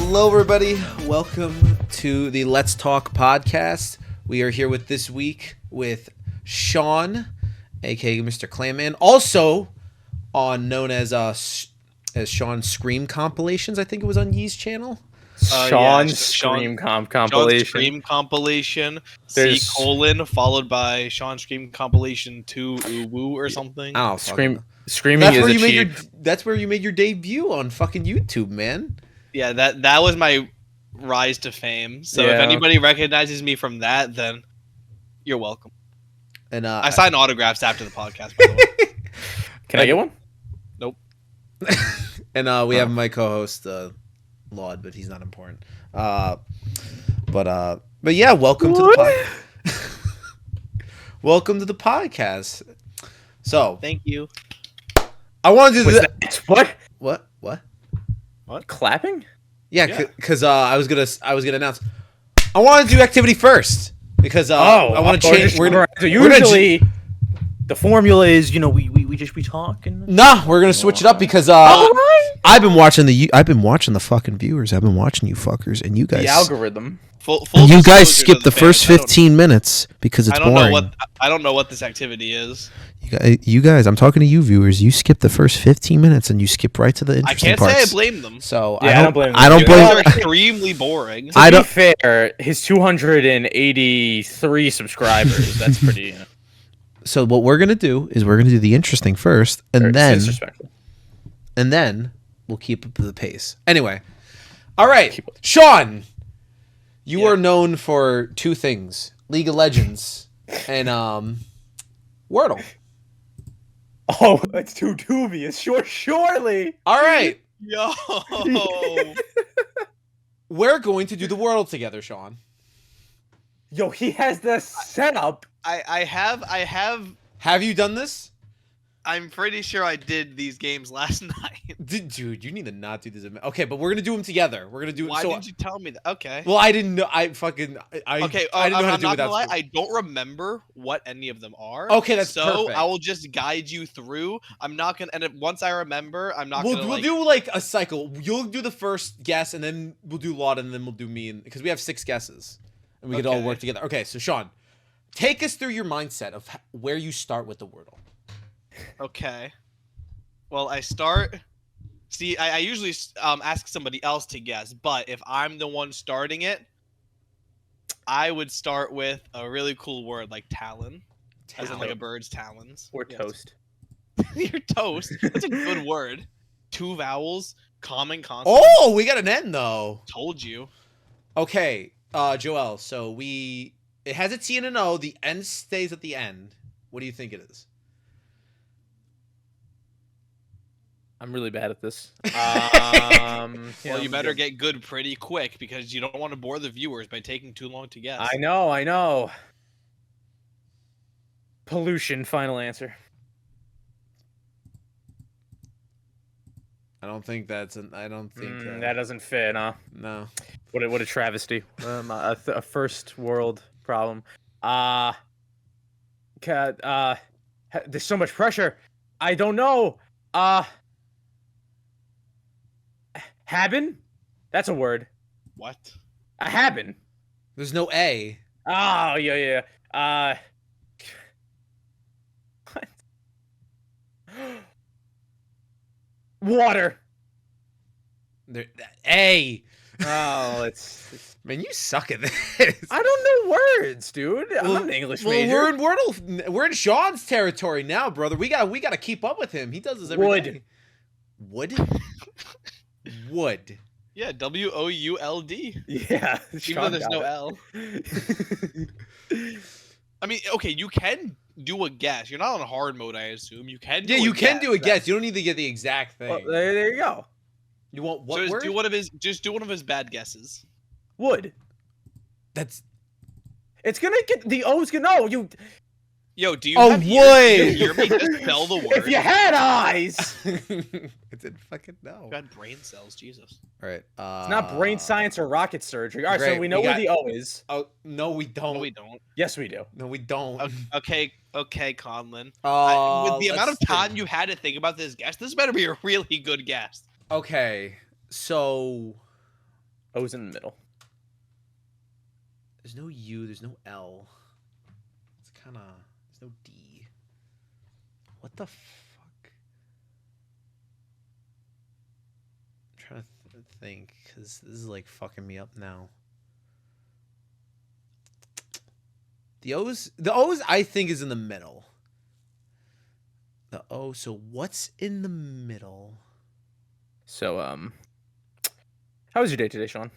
Hello, everybody. Welcome to the Let's Talk podcast. We are here with this week with Sean, aka Mr. Clam, and also known as Sean Scream Compilations. I think it was on Yee's channel. Sean's Scream compilation. Sean Scream compilation. C : followed by Sean Scream compilation 2 Woo or something. Oh, Screaming that's is where a you made cheat. That's where you made your debut on fucking YouTube, man. Yeah, that was my rise to fame. So if anybody recognizes me from that, then you're welcome. And I sign autographs after the podcast, by the way. Can I get one? Nope. And we have my co-host Laud, but he's not important. But yeah, welcome to the welcome to the podcast. So Thank you. I want to do that. What? What? Clapping? Yeah, because I was gonna announce. I want to do activity first because I want to change. Usually, the formula is we talk and. Nah, we're gonna switch it up because I've been watching the fucking viewers. I've been watching you fuckers, and you guys. The algorithm. And you guys skip the first 15 minutes because it's boring. I don't know what this activity is. You guys, I'm talking to you viewers. You skip the first 15 minutes and you skip right to the interesting parts. I can't say I blame them. So yeah, I don't blame them. I don't blame They're extremely boring. To be fair, his 283 subscribers. That's pretty. So what we're gonna do is we're gonna do the interesting first, and then we'll keep up the pace. Anyway, all right, Sean, you are known for two things: League of Legends and Wordle. Oh, that's too dubious. Surely. All right. Yo. We're going to do the Wordle together, Sean. Yo, he has the setup. I have. Have you done this? I'm pretty sure I did these games last night. Dude, you need to not do this. Okay, but we're gonna do them together. We're gonna do. Why didn't you tell me that? Okay. Well, I didn't know. I didn't know how to do it without. I don't remember what any of them are. Okay, that's so perfect. I will just guide you through. I'm not gonna. And once I remember, I'm not gonna. We'll do like a cycle. You'll do the first guess, and then we'll do Laud, and then we'll do me, because we have 6 guesses, and we could all work together. Okay, so Sean, take us through your mindset of where you start with the Wordle. Okay. Well, I start. See, I usually ask somebody else to guess, but if I'm the one starting it, I would start with a really cool word like talon. As in like a bird's talons. Or toast. Your toast. That's a good word. 2 vowels, common consonant. Oh, we got an N though. Told you. Okay, Joel. So it has a T and an O. The N stays at the end. What do you think it is? I'm really bad at this. Well, you better get good pretty quick because you don't want to bore the viewers by taking too long to guess. I know. Pollution. Final answer. I don't think that's an. I don't think that doesn't fit, huh? No. What a travesty. A first world problem. There's so much pressure. I don't know. Habin? That's a word. What? A habin. There's no A. Oh, yeah. What? Water. A. Oh, it's Man, you suck at this. I don't know words, dude. I'm not an English major. We're in Wordle. We're in Sean's territory now, brother. We got to keep up with him. He does this every day. Wood. Wood. Yeah, WOULD. Yeah. Even though there's no L. I mean, okay, you can do a guess. You're not on hard mode, I assume. You can. You can do a guess. You don't need to get the exact thing. Well, there you go. You want what? So word? Just do one of his bad guesses. Wood. It's gonna get the O's gonna know you. Yo, do you? Oh, have wood. Ears? Hear me just spell the word. If you had eyes. It didn't fucking know. You got brain cells, Jesus. All right. It's not brain science or rocket surgery. All right, great, so we know where the O is. Oh no, we don't. No, we don't. Yes, we do. No, we don't. Okay, Conlon. With With the amount of time you had to think about this guess, this better be a really good guess. Okay, so O's in the middle. There's no U. There's no L. It's kind of. There's no D. What the fuck? I'm trying to think, because this is like fucking me up now. The O's I think is in the middle. The O. So what's in the middle? So how was your day today, Sean?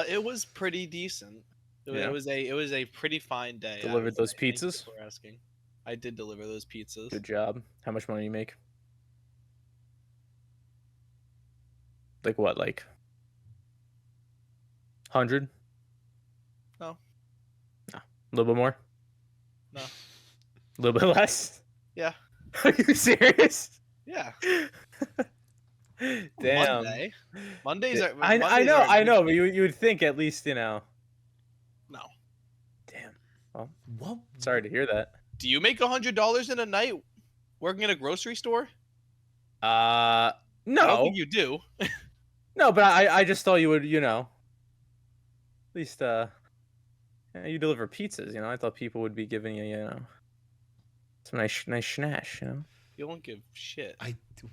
It was pretty decent. Yeah. It was a pretty fine day. I Delivered would those say. Thank you pizzas? for asking. I did deliver those pizzas. Good job. How much money do you make? Like what? Like 100? No. No. A little bit more? No. A little bit less? Yeah. Are you serious? Yeah. Damn. Mondays are. I Mondays know, are a I good know, day. but you would think at least, you know. No. Damn. What? Sorry to hear that. Do you make $100 in a night working at a grocery store? No. I don't think you do. No, but I just thought you would, you know. At least you deliver pizzas, you know. I thought people would be giving you, you know, some nice schnash, you know. You don't give shit.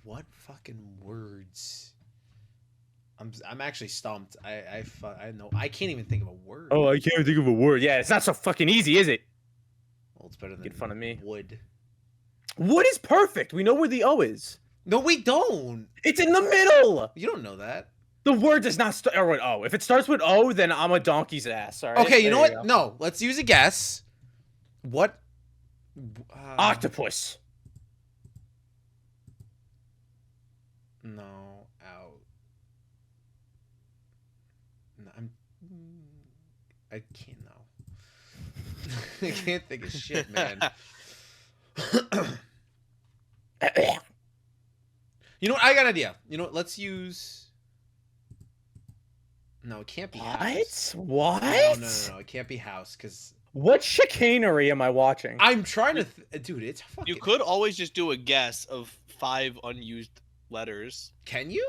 What fucking words? I'm actually stumped. I know I can't even think of a word. Oh, I can't think of a word. Yeah, it's not so fucking easy, is it? Well, it's better than Get fun of me. wood. Wood is perfect. We know where the O is. No, we don't. It's in the middle. You don't know that. The word does not start with O. If it starts with O, then I'm a donkey's ass. All right. Okay, you know There what? go. No, let's use a guess. What? Octopus. No, out. No, I can't know. I can't think of shit, man. You know what? I got an idea. You know what? Let's use. No, it can't be house. What? No. It can't be house because What chicanery am I watching? I'm trying to. Dude, it's fucking. You could always just do a guess of 5 unused letters. Can you?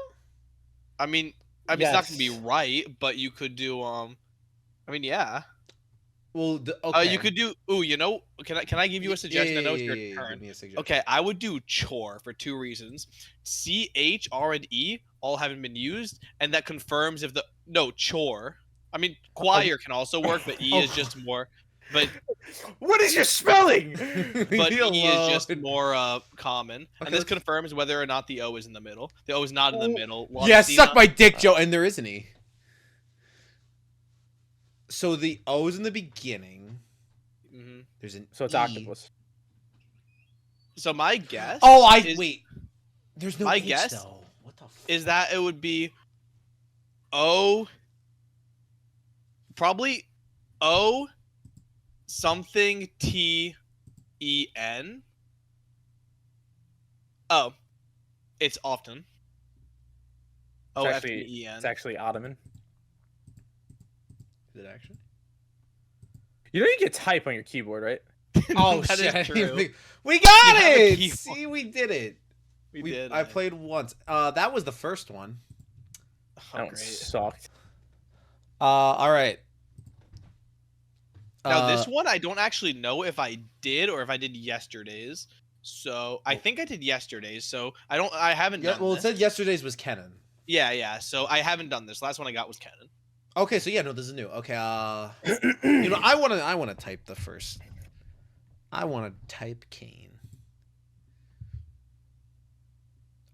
I mean, it's not gonna be Yes. right, but you could do I mean, yeah. Well, okay. You could do. Ooh, you know, can I give you a suggestion? I know it's your Give turn. me a suggestion. Okay, I would do chore for 2 reasons. C, H, R, and E all haven't been used, and that confirms if chore. I mean, choir can also work, but E is just more. But What is your spelling? but Leave me E is just alone. more common, Okay, and this let's- confirms whether or not the O is in the middle. The O is not in the middle. Yeah, Lucina- suck my dick, Joe. And there isn't E. So the O's in the beginning. Mhm. There's an So it's E. octopus. So my guess. Oh, is, There's no my H guess though. What the? is that it would be O. Probably O. Something T. E. N. Oh, it's often. O F T E N. It's actually Ottoman. Is it actually? You know you can type on your keyboard, right? Oh That is shit! I didn't even true. think- We got You have a it. keyboard. See, we did it. We did. I played once. That was the first one. Oh, That one great. sucked. All right. Now this one I don't actually know if I did or if I did yesterday's. So I think I did yesterday's. So I haven't Yeah, done well, it this. said yesterday's was Kenan. Yeah. So I haven't done this. Last one I got was Kenan. Okay, so yeah, no, this is new. Okay, you know, I wanna type the first. I wanna type Kane.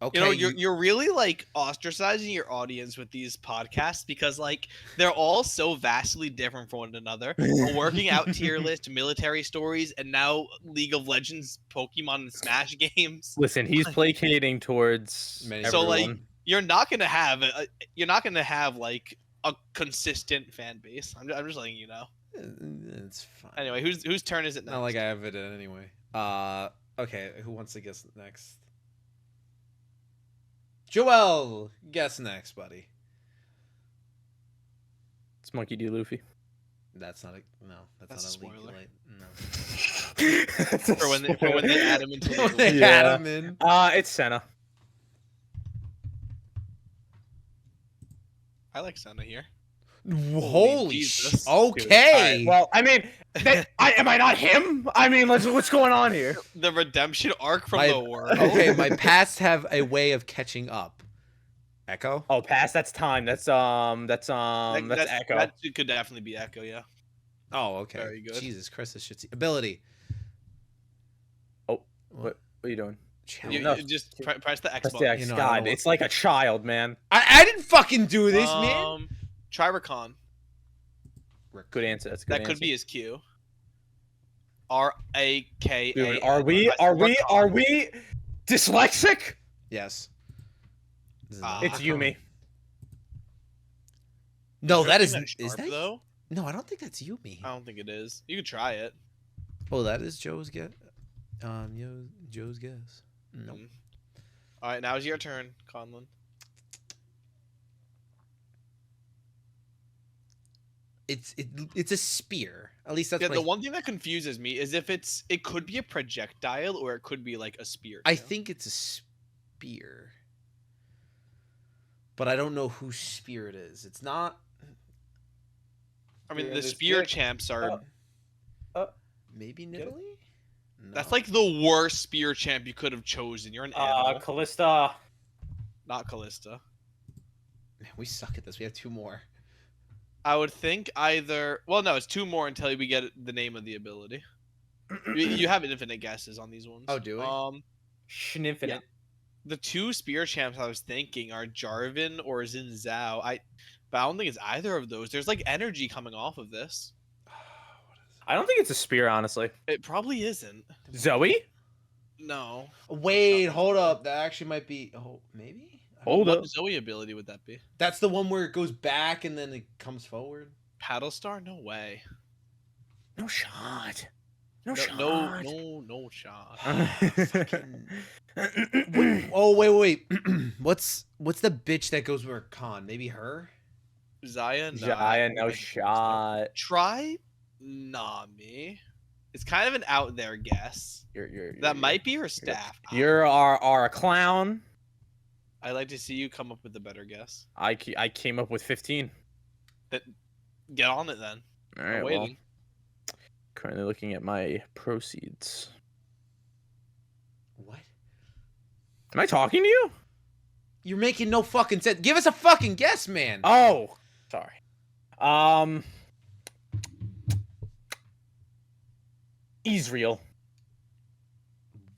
Okay, You know, you're really like ostracizing your audience with these podcasts because like they're all so vastly different from one another. A working out tier list, military stories, and now League of Legends, Pokemon, and Smash games. Listen, he's placating towards Many- everyone. So like you're not gonna have like a consistent fan base. I'm just letting you know. it's fine. Anyway, whose turn is it now? Not like I have it anyway. Okay, who wants to guess next? Joel, guess next, buddy. It's Monkey D. Luffy. That's not a no. That's That's a not a spoiler. No. for when they add him into When the they Yeah. had him in. It's Senna. I like Senna here. Holy Jesus. Okay. Alright, well, I mean, am I not him? I mean, what's going on here? The redemption arc from My- the world. Okay, my past have a way of catching up. Echo? Oh, pass. That's time. That's Echo. That could definitely be Echo. Yeah. Oh, okay. Very good. Jesus Christ, this shit's ability. Oh, what are you doing? You No. just press the X Press the button. X. You know, I God, don't know it's like a child, man. I didn't fucking do this, man. Try Recon. Good answer. That's a good. That could be his Q. R-A-K-A. Dude, are we dyslexic? Yes. This is Ah. not- It's Yumi. No, that is. Isn't Is sharp, that? though? No, I don't think that's Yumi. I don't think it is. You could try it. Oh, that is Joe's guess. Joe's guess. No. All right, now is your turn, Conlon. It's a spear. At least that's Yeah, what the one thing that confuses me is if it could be a projectile or it could be like a spear. I you know? think it's a spear. But I don't know whose spear it is. It's not. I mean, Yeah, the this spear dick. champs are. Maybe Get it? Nidalee? No. That's like the worst spear champ you could have chosen. You're an animal, Callista. not Callista. Man, we suck at this. We have two more. I would think either. Well, no, it's two more until we get the name of the ability. You have infinite guesses on these ones. Oh, do we? Schniffinite. Yeah. The two spear champs I was thinking are Jarvan or Xin Zhao. But I don't think it's either of those. There's like energy coming off of this. I don't think it's a spear, honestly. It probably isn't. Zoe? No. Wait, hold up. That actually might be. Oh, maybe? Hold What up. Zoe ability would that be? That's the one where it goes back and then it comes forward. Paddle Star? No way. No shot. No No, shot. no shot. Oh, wait. what's the bitch that goes with Khan? Maybe her? Zaya? No. Jaya, no I don't think so. shot. Try Nami. It's kind of an out there guess. That might be her staff. You're our clown. I'd like to see you come up with a better guess. I came up with 15. Get on it then. All I'm right, well, waiting. currently looking at my proceeds. What? Am I talking to you? You're making no fucking sense. Give us a fucking guess, man. Oh, sorry. Israel.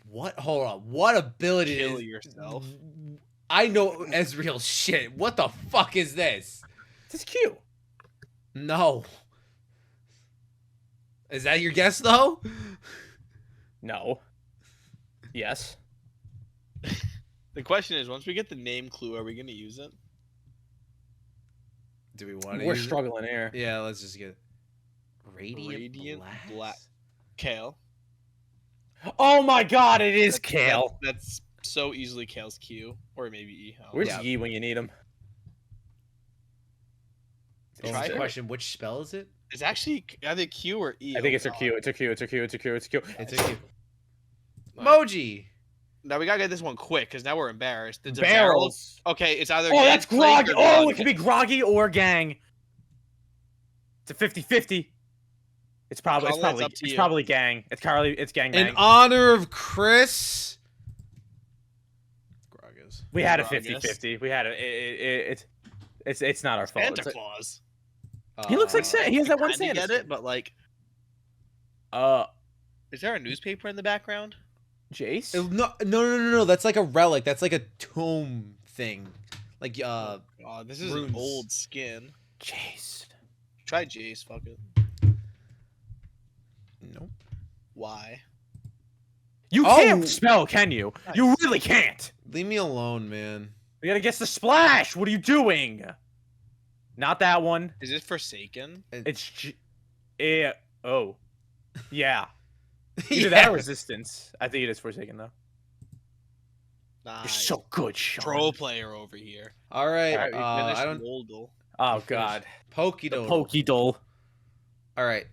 What? Hold on. What ability Kill is... yourself. I know Ezreal's shit. What the fuck is this? This is cute. No. Is that your guess, though? No. Yes. The question is, once we get the name clue, are we going to use it? Do we want to We're use it? struggling here. Yeah, let's just get it. Radiant, Radiant Blast? Black. Kale. Oh my god, it is That's- Kale. That's so easily Kale's Q. Or maybe E. I don't Where's know. Yi when you need him? This Try is the it. question. Which spell is it? It's actually either Q or E. I think oh it's a God. Q. It's a Q. It's a Q. It's a Q. It's a Q. It's a Q. Alright. Emoji. Now we gotta get this one quick, because now we're embarrassed. It's a Barrels. barrel. Okay, it's either. Oh, that's Gangplank groggy. or Oh, Grog. it could be groggy or gang. It's a 50-50. It's probably Colin, it's up to you. probably gang. It's gang bang. In honor of Chris. Gragas. We had a Grog, yes. 50-50. We had it's not our fault. Santa It's Claus. he looks like Santa. He has that one Kinda Santa. get it, but like, Uh, is there a newspaper in the background? Jace. No. That's like a relic. That's like a tomb thing. Like Oh, this is runes. an old skin. Jace. Try Jace. Fuck it. Nope. Why? You Oh! can't spell, can you? You really can't. Leave me alone, man. You gotta guess the splash. What are you doing? Not that one. Is it Forsaken? It's oh, yeah. Either that or resistance. I think it is Forsaken though. Nah. You're so good, Sean. pro player over here. All right. All right, we finished I don't. Moldle. Oh god. Pokey The doodle. Pokedole. All right.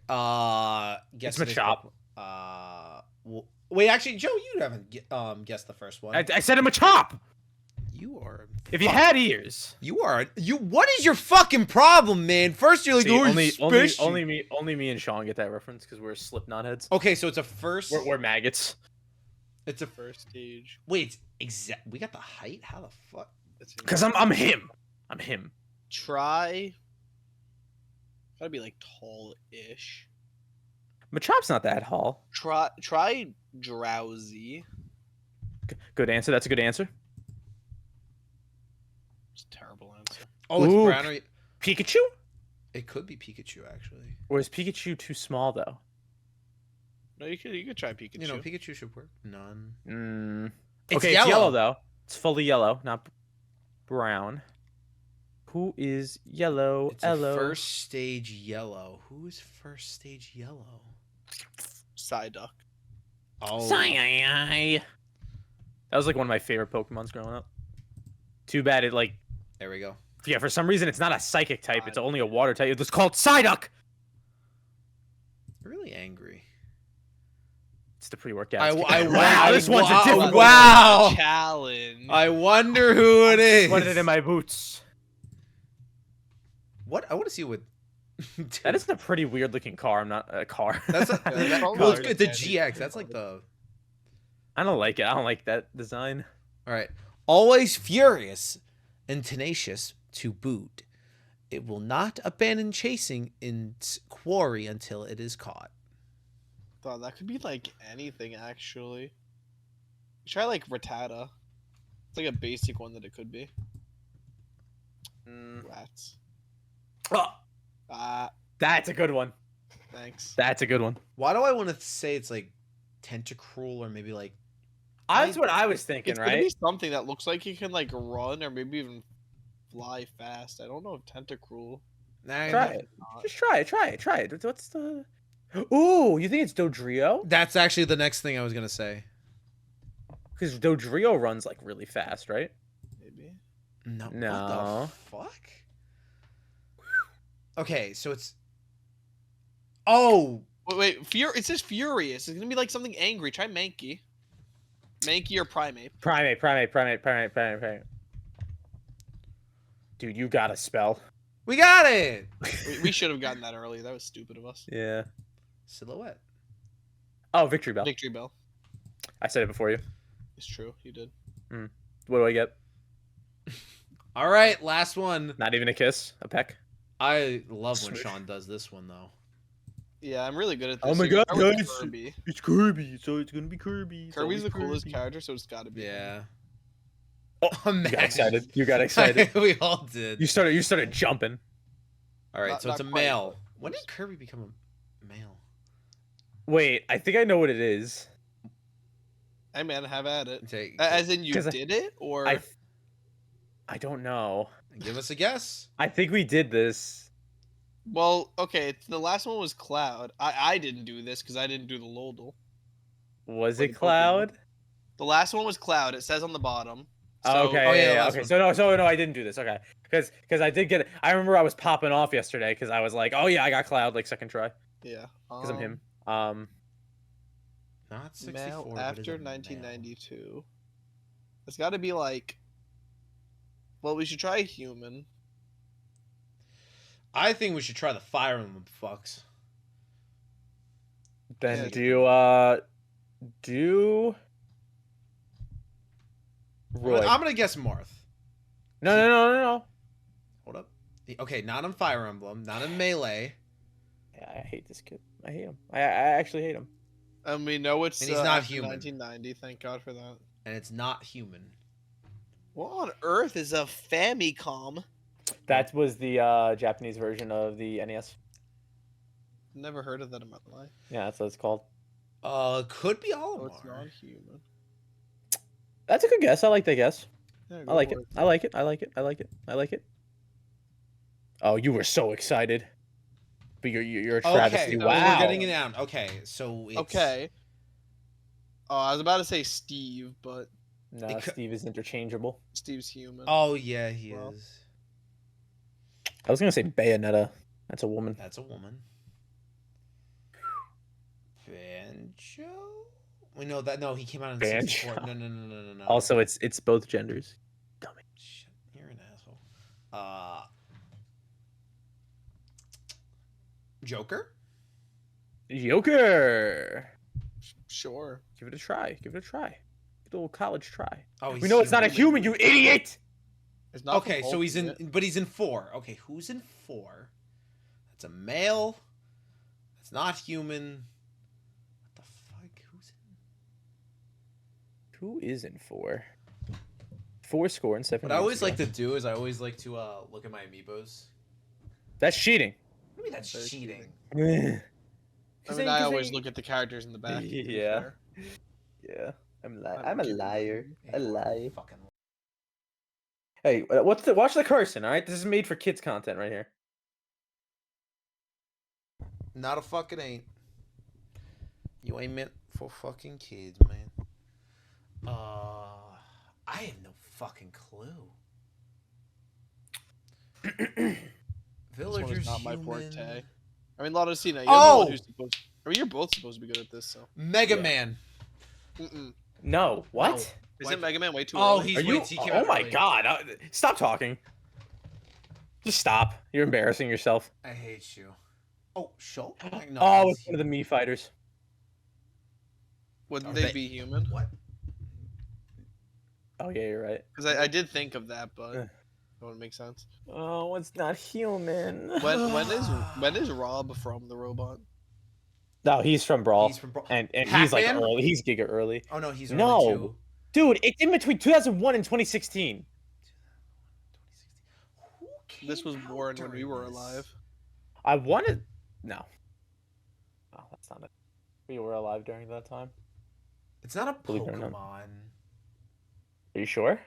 Guess It's Machop. Wait, actually, Joe, you haven't guessed the first one. I said him a chop. You are If you had ears. What is your fucking problem, man? First you're like, See, oh, only me and Sean get that reference because we're Slipknot heads. Okay, so it's a first. We're maggots. It's a First stage. wait. We got the height. How the fuck? Because I'm him. I'm him. Try. Gotta be like tall-ish. Machop's not that tall. Try drowsy. Good answer. That's a good answer. It's a terrible answer. Oh, it's Ooh. brown. Or... Pikachu? It could be Pikachu actually. Or is Pikachu too small though? No, you could try Pikachu. You know, Pikachu should work. None. Okay, it's yellow though. It's fully yellow, not brown. Who is yellow? It's a first stage yellow. Who is first stage yellow? Psyduck. Oh. That was like one of my favorite Pokemons growing up. Too bad it like. There we go. Yeah, for some reason it's not a psychic type. It's only a water type. It's called Psyduck. Really angry. It's the pre-workout. Wow, this one's a different wow. Challenge. I wonder who it is. Put it in my boots. What? I want to see what. That is a pretty weird looking car. I'm not a car. That's a, that's well, probably it's the GX. That's like the. I don't like it. I don't like that design. All right. Always furious and tenacious to boot. It will not abandon chasing its quarry until it is caught. Thought that could be like anything actually. Try like Rattata. It's like a basic one that it could be. Rats. Oh, that's a good one. Thanks. That's a good one. Why do I want to say it's like Tentacruel or maybe like? That's what I was thinking, It's gonna right? be something that looks like it can like run or maybe even fly fast. I don't know if Tentacruel. Nah, Try it. Just try it. Try it. What's the? Ooh, you think it's Dodrio? That's actually the next thing I was gonna say. Because Dodrio runs like really fast, right? Maybe. No. No. What the fuck? Okay, so it's. Oh. Wait. It says furious. It's gonna be like something angry. Try Mankey. Mankey or Primate. Primate. Dude, you got a spell. We got it. We should have gotten that early. That was stupid of us. Yeah. Silhouette. Oh, Victory Bell. Victory Bell. I said it before you. It's true. You did. What do I get? All right, last one. Not even a kiss? A peck? I love when Swish. Sean does this one though. Yeah, I'm really good at this. Oh my So God, go with guys. Kirby. It's Kirby, so it's gonna be Kirby. It's Kirby's always the coolest Kirby. character, so it's gotta be. Yeah. Oh, man. you got excited. You got excited. We all did. You started jumping. All right, Not- so it's a not quite, male. but When did close. Kirby become a male? Wait, I think I know what it is. Hey man, have at it. Take, As in you 'Cause did it, or I don't know. give us a guess. I think we did this. well, okay. The last one was Cloud. I didn't do this because I didn't do the Lodel. Was Like it Pokemon. Cloud? The last one was Cloud. It says on the bottom. Oh, okay. oh, yeah, yeah, last okay. one. So no, I didn't do this. Okay, because I did get it. I remember I was popping off yesterday because I was like, oh yeah, I got Cloud like second try Yeah. because I'm him. Not 64. Male but is after a male. 1992. It's got to be like. Well, we should try human. I think we should try the Fire Emblem fucks. Then Yeah. do Roy. I'm gonna guess Marth. No. Hold up. Okay, not on Fire Emblem, not in Melee, Yeah, I hate this kid. I hate him. I actually hate him. And we know it's And he's not after human. 1990. Thank God for that. and it's not human. What on earth is a Famicom? That was the Japanese version of the NES. Never heard of that in my life. Yeah, that's what it's called. Could be Oh, it's Olimar. non-human. That's a good guess. I like that guess. Yeah, I go like for it. I like it. Oh, you were so excited. But you're a travesty. Okay, Wow. we're getting it down. Okay, so it's... Okay. Oh, I was about to say Steve, but No, It could- Steve is interchangeable. Steve's human. Oh yeah, he Well. is. I was gonna say Bayonetta. That's a woman. That's a woman. Banjo? We know that. No, he came out in Banjo. 64. No. Also, it's both genders. Dummy. Shit. Joker? Joker. Sure. Give it a try. Give it a try. Give it a little college try. Oh, We know it's not a human, you idiot! It's not Okay, so he's in, but he's in 4. Okay, who's in 4? That's a male. That's not human. What the fuck? Who's in? Who is in 4? 4 score and 7. What I always like to do is I always like to look at my amiibos. That's cheating. What do you mean that's cheating? I mean, I always look at the characters in the back. Yeah. Yeah. I'm a liar. Yeah, A lie. Fucking. Hey, watch the cursing, all right? This is made for kids content right here. Not a fucking ain't. You ain't meant for fucking kids, man. I have no fucking clue. This one Villagers is not my human. forte. I mean, Lotto Cena, you're the Oh! one who's supposed. I mean, you're both supposed to be good at this, so. Mega Yeah. Man. No, what? No. Isn't Mega Man way too Oh, early? he's Are you? he came Oh out my early. god! Stop talking. Just stop. You're embarrassing yourself. I hate you. Oh, show? No, Oh, he's it's one of the Mii fighters. Wouldn't Are they they- be human? What? Oh yeah, you're right. Because I did think of that, but Eh. that wouldn't make sense. Oh, it's not human. When is Rob from the robot? No, he's from Brawl. He's from Brawl. and he's like Pac-Man? early. He's giga early. Oh no, he's No. early too. Dude, it's in between 2001 and 2016. Who came This was out born when we during were this? alive. I wanted. No. Oh, that's not it. We were alive during that time. It's not a Believe it or not. Pokemon. Are you sure?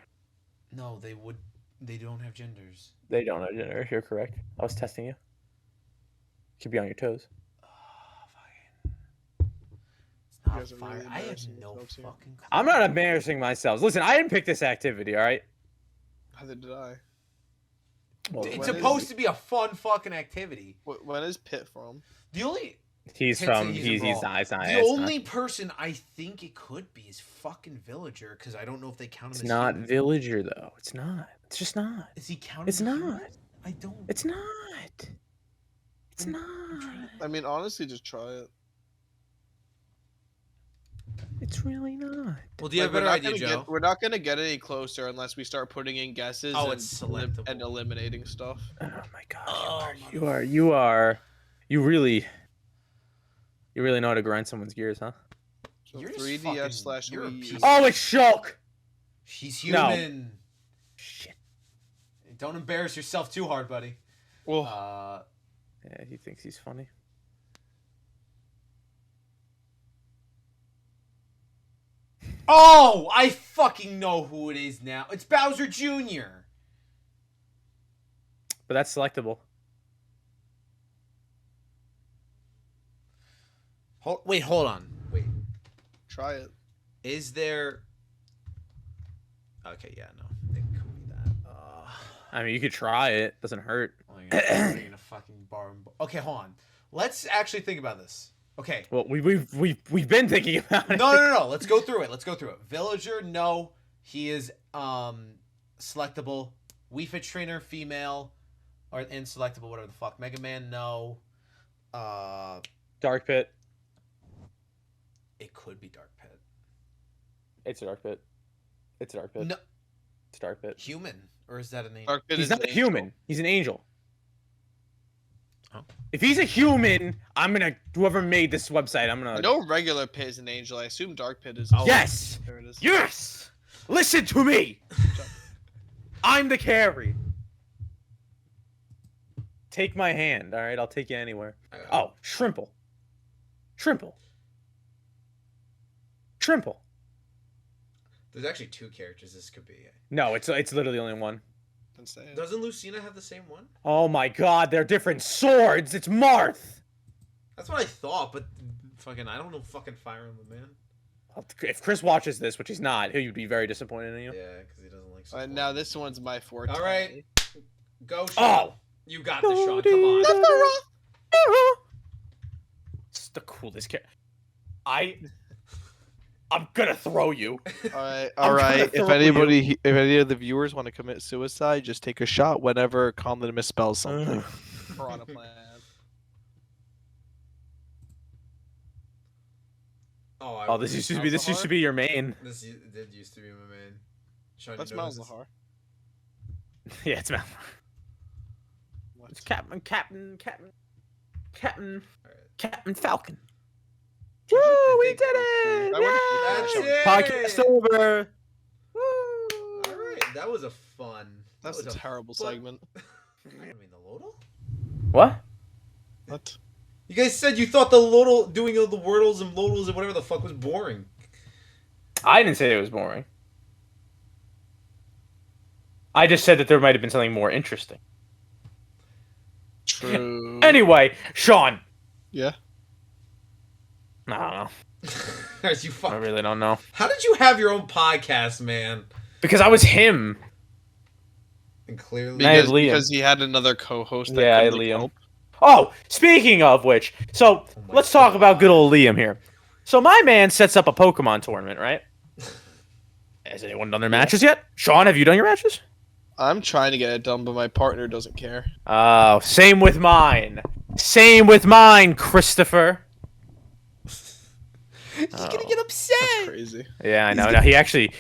No, they would. They don't have genders. They don't know gender. You're correct. I was testing you. Keep you on your toes. Oh, fucking. It's not guys are fire. really I have embarrassing no yourselves here. fucking clue. I'm not embarrassing myself. Listen, I didn't pick this activity, all right? Neither did I. Well, It's when is supposed to be a fun fucking activity. When is Pit from? The only he's Can't say from. he's He's involved. not. It's not. the It's only not, person I think it could be is fucking Villager because I don't know if they count him it's as not human. Villager though. It's not. It's just not. Is he counted? It's as not. human? I don't. It's not. It's I'm not. I mean, honestly, just try it. It's really not. Well, do you have a Like, better we're not idea, gonna Joe? We're not gonna get any closer unless we start putting in guesses Oh, and, it's selectable. and eliminating stuff. Oh my god. Oh, You really know how to grind someone's gears, huh? So You're just 3DS fucking- slash you're a Wii. piece is- of- Oh, it's Shulk. He's No. human. Shit. Don't embarrass yourself too hard, buddy. Well, Yeah, he thinks he's funny. Oh, I fucking know who it is now. It's Bowser Jr. But that's selectable. Wait, hold on. Wait, try it. is there? Okay, yeah, no, it could be that. I mean, you could try it. Doesn't hurt. Oh, you're gonna fucking borrow. Okay, hold on. Let's actually think about this. Okay. Well, we've been thinking about it. No. Let's go through it. Villager, no. He is selectable. Wii Fit Trainer, female, or inselectable, whatever the fuck. Mega Man, no. Dark Pit. It could be Dark Pit. It's a Dark Pit. It's a Dark Pit. No, It's a Dark Pit. human, or is that a name? Dark Pit He's is not an a angel. human. He's an angel. Oh. If he's a human, I'm gonna whoever made this website. I'm gonna. I know regular Pit is an angel. I assume Dark Pit is. Oh. Yes. There it is. Yes. Listen to me. I'm the carry. Take my hand. All right, I'll take you anywhere. Oh, Shrimple. Shrimple. Shrimple. There's actually two characters this could be. No, it's literally only one. Don't say it. Doesn't Lucina have the same one? Oh my God, they're different swords. It's Marth. That's what I thought, but fucking, I don't know fucking Fire Emblem, man. If Chris watches this, which he's not, he would be very disappointed in you. Yeah, because he doesn't like. Alright, now this one's my forte. All right. Go, Sean. Oh. You got this, Sean. Come on. It's the coolest character. I'm gonna throw you. All gonna right. throw you. If any of the viewers want to commit suicide, just take a shot whenever Conlon misspells something. Piranha Plant. Oh, this used to be your main. This did used to be my main. Sean, That's you know who this Malzahar. Yeah, it's Mal. What? It's Captain Alright. Falcon. I Woo, we think did that it! was cool. That's Yay! it! Podcast over. Woo! Alright, that was a fun. That's a terrible fun- segment. I mean, the Lodal? What? What? You guys said you thought the Lodal, doing all the Wordles and Lodals and whatever the fuck was boring. I didn't say it was boring. I just said that there might have been something more interesting. True. Anyway, Sean. Yeah. I don't know. Guys, you I fuck. really don't know. How did you have your own podcast, man? Because I was him. And clearly, I had Liam. Because he had another co-host that Yeah, I had could like, Liam. help. Oh, speaking of which, so my let's talk God. about good old Liam here. So my man sets up a Pokemon tournament, right? Has anyone done their matches yet? Sean, have you done your matches? I'm trying to get it done, but my partner doesn't care. Oh, same with mine. Same with mine, Christopher. he's gonna get upset. That's crazy. Yeah, I know. Now he's actually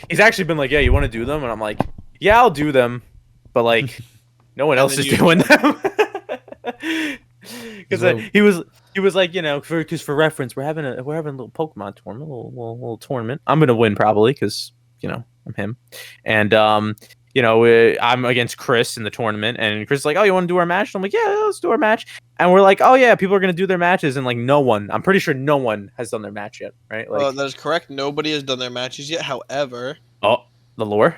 been like, yeah, you want to do them? And I'm like, yeah, I'll do them, but like, no one And else then is you- doing them. Because So- he was like, you know, because for reference, we're having a little Pokemon tournament, a little tournament. I'm gonna win probably because you know I'm him, and you know I'm against Chris in the tournament, and Chris is like, oh, you want to do our match? And I'm like, yeah, let's do our match. And we're like, oh yeah, people are gonna do their matches, and like I'm pretty sure no one has done their match yet, right? Like, That is correct. Nobody has done their matches yet. However, oh, the lore.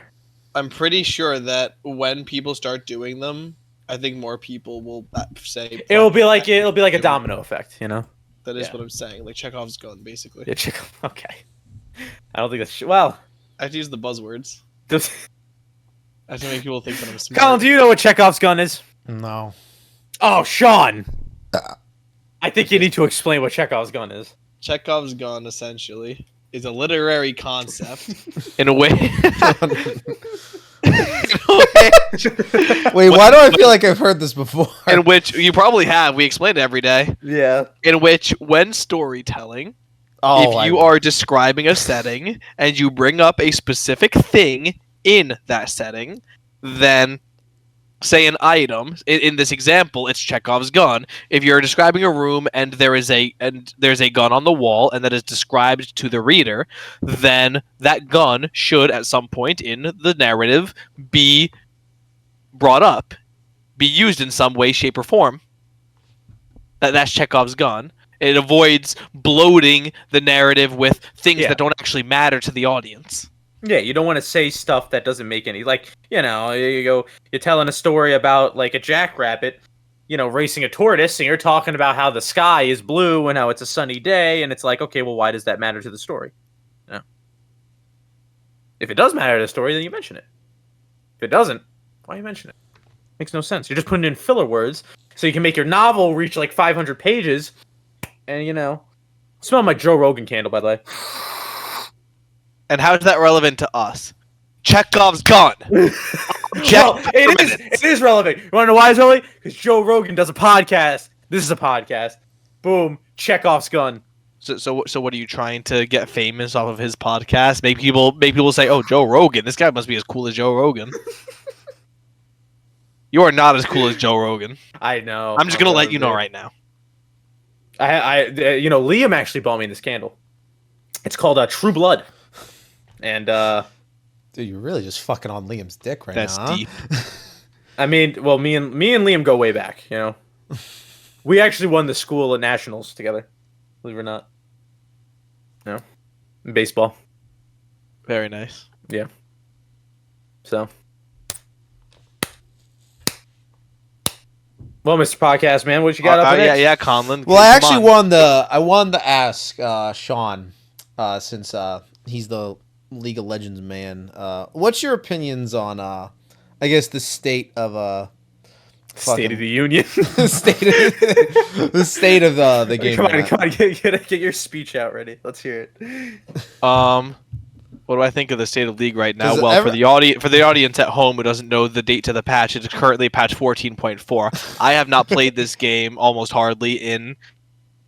I'm pretty sure that when people start doing them, I think more people will say It'll be like a domino effect, you know. That is yeah. what I'm saying. Like Chekhov's gun, basically. Yeah, okay. I don't think that's well. I have to use the buzzwords. Does, I have to make people think that I'm smart. Colin, do you know what Chekhov's gun is? No. Oh, Sean. I think you need to explain what Chekhov's gun is. Chekhov's gun, essentially, is a literary concept in a way. Wait, why do I feel like I've heard this before? In which you probably have. We explain it every day. Yeah. In which, when storytelling, Oh, if you are describing a setting and you bring up a specific thing in that setting, then say an item. In this example, it's Chekhov's gun. If you're describing a room and there's a gun on the wall and that is described to the reader, then that gun should at some point in the narrative be brought up, be used in some way, shape, or form. That's Chekhov's gun. It avoids bloating the narrative with things Yeah. that don't actually matter to the audience. Yeah, you don't want to say stuff that doesn't make any you're telling a story about like a jackrabbit, racing a tortoise, and you're talking about how the sky is blue and how it's a sunny day, and it's like, okay, well, why does that matter to the story? If it does matter to the story, then you mention it. If it doesn't, why you mention it? Makes no sense. You're just putting in filler words so you can make your novel reach like 500 pages, and smell my Joe Rogan candle, by the way. And how is that relevant to us? Chekhov's gun. Well, it is relevant. You want to know why it's relevant? Because Joe Rogan does a podcast. This is a podcast. Boom. Chekhov's gun. So what are you trying to get famous off of his podcast? Make people say, "Oh, Joe Rogan. This guy must be as cool as Joe Rogan." You are not as cool as Joe Rogan. I know. I'm just gonna let you know right now. Liam actually bought me this candle. It's called True Blood. And dude, you're really just fucking on Liam's dick right That's now. deep. I mean, well, me and Liam go way back. We actually won the school at nationals together. Believe it or not. In baseball. Very nice. Yeah. So. Well, Mr. Podcast Man, what you got up next? Yeah, Conlon. Well, I come actually on. won the ask Sean, since he's the League of Legends man. What's your opinions on I guess the state of State of the Union. the state of the game. Come on, get your speech out ready. Let's hear it. What do I think of the state of league right now? Does it Well, ever- for the audience at home who doesn't know the date to the patch, it is currently patch 14.4. I have not played this game almost hardly in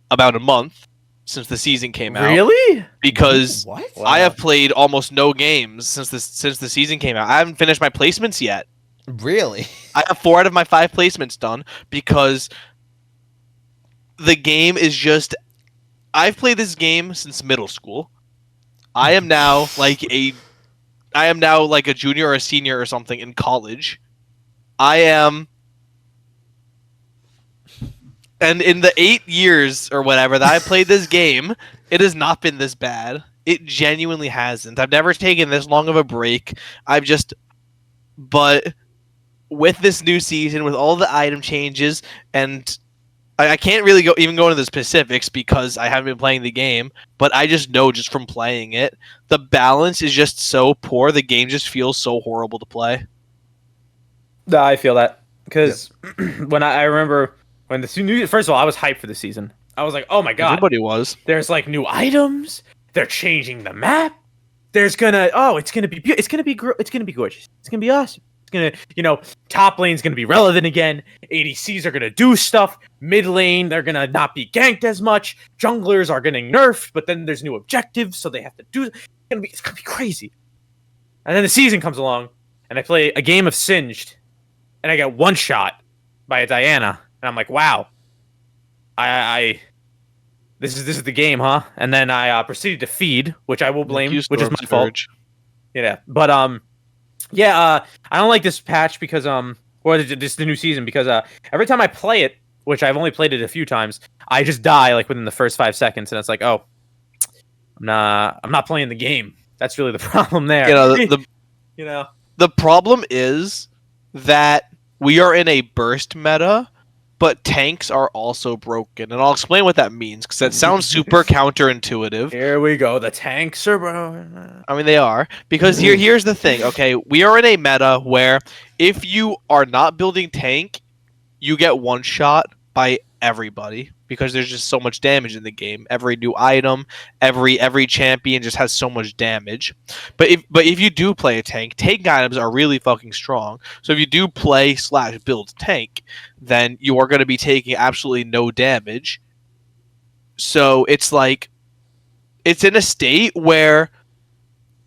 about a month since the season came out. Really? Because What? Wow. I have played almost no games since the season came out. I haven't finished my placements yet. Really? I have 4 out of my 5 placements done because the game is just. I've played this game since middle school. I am now like a junior or a senior or something in college. And in the 8 years or whatever that I played this game, it has not been this bad. It genuinely hasn't. I've never taken this long of a break. But with this new season, with all the item changes, and I can't really go into the specifics because I haven't been playing the game, but I just know just from playing it, the balance is just so poor. The game just feels so horrible to play. No, I feel that because when I remember when first of all, I was hyped for the season. I was like, oh my god, Everybody was. there's like new items. They're changing the map. It's gonna be gorgeous. It's gonna be awesome. It's gonna, top lane's gonna be relevant again. ADCs are gonna do stuff. Mid lane, they're gonna not be ganked as much. Junglers are getting nerfed, but then there's new objectives, so they have to do. It's gonna be crazy. And then the season comes along, and I play a game of Singed, and I get one shot by a Diana, and I'm like, wow. This is the game, huh? And then I proceeded to feed, which I will blame, which is my fault. Yeah, but I don't like this patch because or this the new season because every time I play it, which I've only played it a few times, I just die like within the first 5 seconds, and it's like, oh, I'm not playing the game. That's really the problem there. The problem is that we are in a burst meta, but tanks are also broken, and I'll explain what that means because that sounds super counterintuitive. Here we go. The tanks are bro. I mean, they are because here's the thing. Okay, we are in a meta where if you are not building tank, you get one shot by everybody because there's just so much damage in the game. Every new item, every champion just has so much damage. But if you do play a tank items are really fucking strong. So if you do play / build tank, then you are going to be taking absolutely no damage. So it's like it's in a state where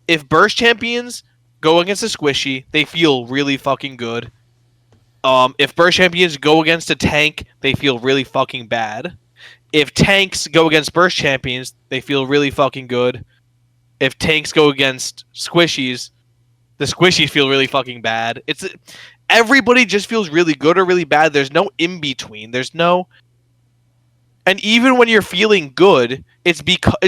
if burst champions go against a squishy, they feel really fucking good. If burst champions go against a tank, they feel really fucking bad. If tanks go against burst champions, they feel really fucking good. If tanks go against squishies, the squishies feel really fucking bad. Everybody just feels really good or really bad. There's no in between. And even when you're feeling good, it's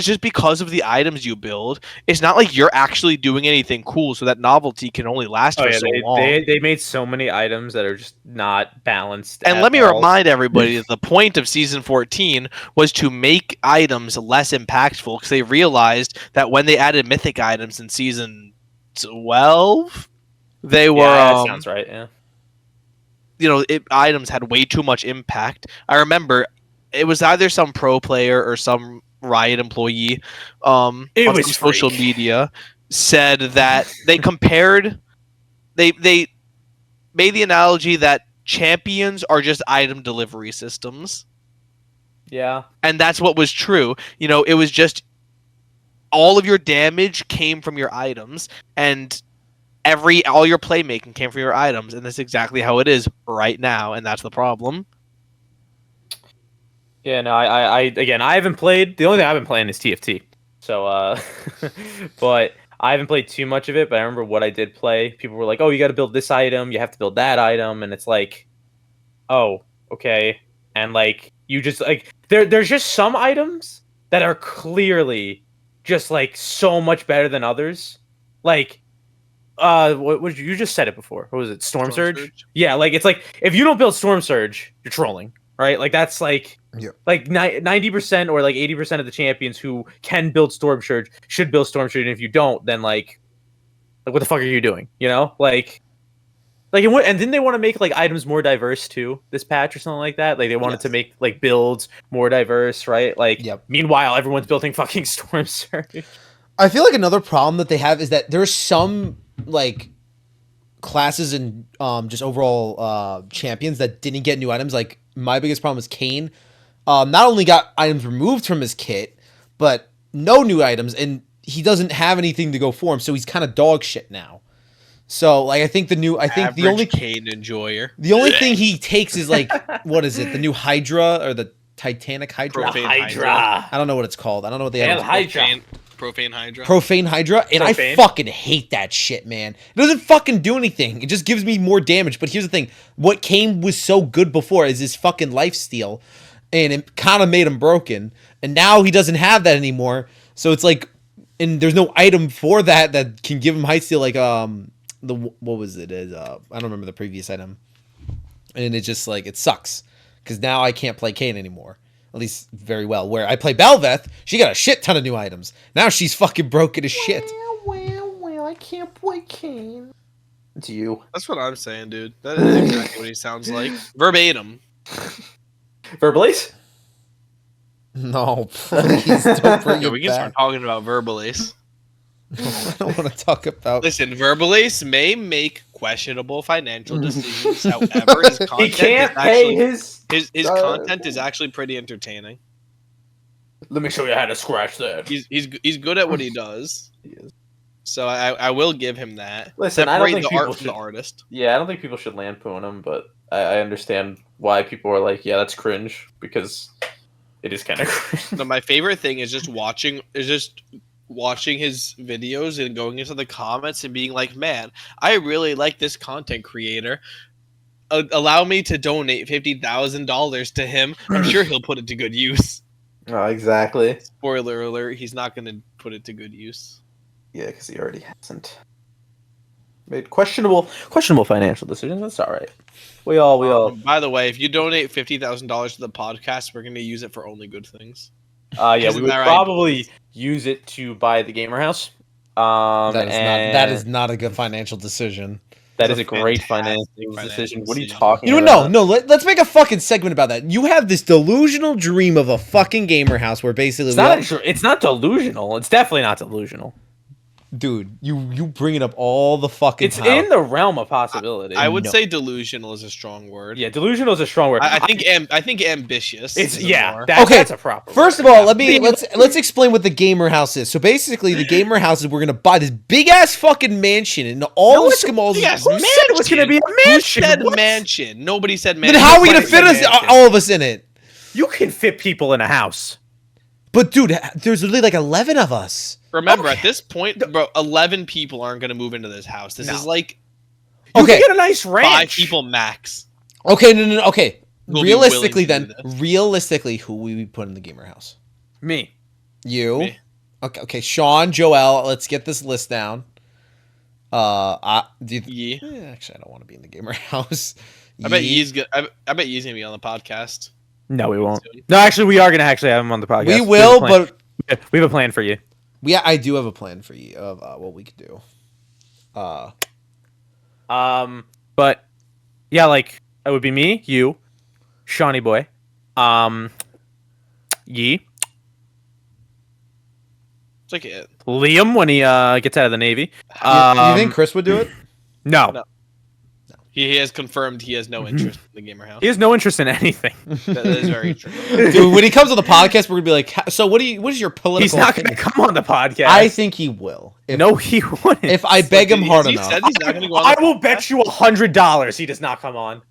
just because of the items you build. It's not like you're actually doing anything cool, so that novelty can only last for so long. They made so many items that are just not balanced. And let me remind everybody that the point of Season 14 was to make items less impactful because they realized that when they added mythic items in Season 12, they were... that sounds right, yeah. Items had way too much impact. I remember... It was either some pro player or some Riot employee on some social media said that they compared they made the analogy that champions are just item delivery systems. Yeah. And that's what was true. It was just all of your damage came from your items and all your playmaking came from your items, and that's exactly how it is right now, and that's the problem. Yeah, no, I haven't played. The only thing I've been playing is TFT. So, but I haven't played too much of it. But I remember what I did play. People were like, "Oh, you got to build this item. You have to build that item," and it's like, "Oh, okay." And like, you just like there's just some items that are clearly just like so much better than others. Like, what you just said it before? What was it? Storm Surge? Yeah, like it's like if you don't build Storm Surge, you're trolling. Right, like that's like, like 90% or like 80% of the champions who can build Storm Surge should build Storm Surge, and if you don't, then like what the fuck are you doing? Like Like, and didn't they want to make like items more diverse too? This patch or something like that. Like they wanted to make like builds more diverse, right? Like, meanwhile, everyone's building fucking Storm Surge. I feel like another problem that they have is that there's some like classes and just overall champions that didn't get new items. Like my biggest problem is Kane. Not only got items removed from his kit, but no new items, and he doesn't have anything to go for him, so he's kind of dog shit now. So like I think the only Kane enjoyer. The only thing he takes is like what is it? The new Hydra or the Titanic Hydra? Profane Hydra. I don't know what it's called. I don't know what the Hydra. Profane Hydra. Profane Hydra, and Profane. I fucking hate that shit, man. It doesn't fucking do anything. It just gives me more damage. But here's the thing: what Kane was so good before is his fucking lifesteal, and it kind of made him broken. And now he doesn't have that anymore. So it's like, and there's no item for that can give him height steal. Like what was it? I don't remember the previous item, and it just like it sucks because now I can't play Kane anymore. At least very well. Where I play Belveth, she got a shit ton of new items. Now she's fucking broken as shit. Well, I can't play Kane. It's you. That's what I'm saying, dude. That is exactly what he sounds like. Verbatim. Verbalace? No, please don't bring Yeah, it we can back. start talking about Verbalace. I don't want to talk about. Listen, Verbalace may make questionable financial decisions. However, his content He can't is pay actually, his content is actually pretty entertaining. Let me show you how to scratch that. He's good at what he does. He is. So I will give him that. Listen, I don't Separate think the art people from the should- artist. Yeah, I don't think people should lampoon him, but I understand why people are like, yeah, that's cringe, because it is kind of cringe. No, my favorite thing is just watching his videos and going into the comments and being like, man, I really like this content creator. Allow me to donate $50,000 to him. I'm sure he'll put it to good use. Oh, exactly. Spoiler alert, he's not going to put it to good use. Yeah, because he already hasn't made questionable financial decisions. That's all right. We all. By the way, if you donate $50,000 to the podcast, we're going to use it for only good things. Yeah, Isn't we would that right? probably use it to buy the gamer house. That is not a good financial decision. That It's is a a great fantastic financial financial decision. What are you decision. talking You know, about? no. Let's make a fucking segment about that. You have this delusional dream of a fucking gamer house where basically, It's not delusional. It's definitely not delusional. dude, you bring it up all the fucking It's time. in the realm of possibility. I would No. say delusional is a strong word. Yeah, delusional is a strong word. I think ambitious. it's is yeah. more. That's a proper. First of word. all, let's explain what the gamer house is. So basically, the gamer house is we're gonna buy this big ass fucking mansion and all the Skamals. Yes, Who said it was gonna be a mansion? Who said What? mansion? Nobody said mansion. Then how are we gonna Nobody fit said us mansion. all of us in it? You can fit people in a house. But dude, there's literally like 11 of us. Remember, at this point, bro, 11 people aren't going to move into this house. This No. is like You Okay. can get a nice ranch. 5 people max. Okay, no. Okay, Who'll be realistically, willing to then, do this. realistically, who will we put in the gamer house? Me. You. Me. Okay. Sean, Joel. Let's get this list down. Yeah. Actually, I don't want to be in the gamer house. I bet Yee's gonna be on the podcast. No, we won't. soon. No, actually, we are gonna actually have him on the podcast. We will, but we have a plan for you. I do have a plan for you of what we could do. But yeah, like it would be me, you, Shawnee boy, Yee, It's like it. Liam when he gets out of the Navy. You think Chris would do it? No. No. He has confirmed he has no interest in the gamer house. He has no interest in anything. That is very true. Dude, when he comes on the podcast, we're gonna be like, so what is your political He's not going to opinion?" come on the podcast. I think he will. No, he wouldn't. If I beg him hard He enough. said he's not going to go on I the will podcast. bet you $100 he does not come on.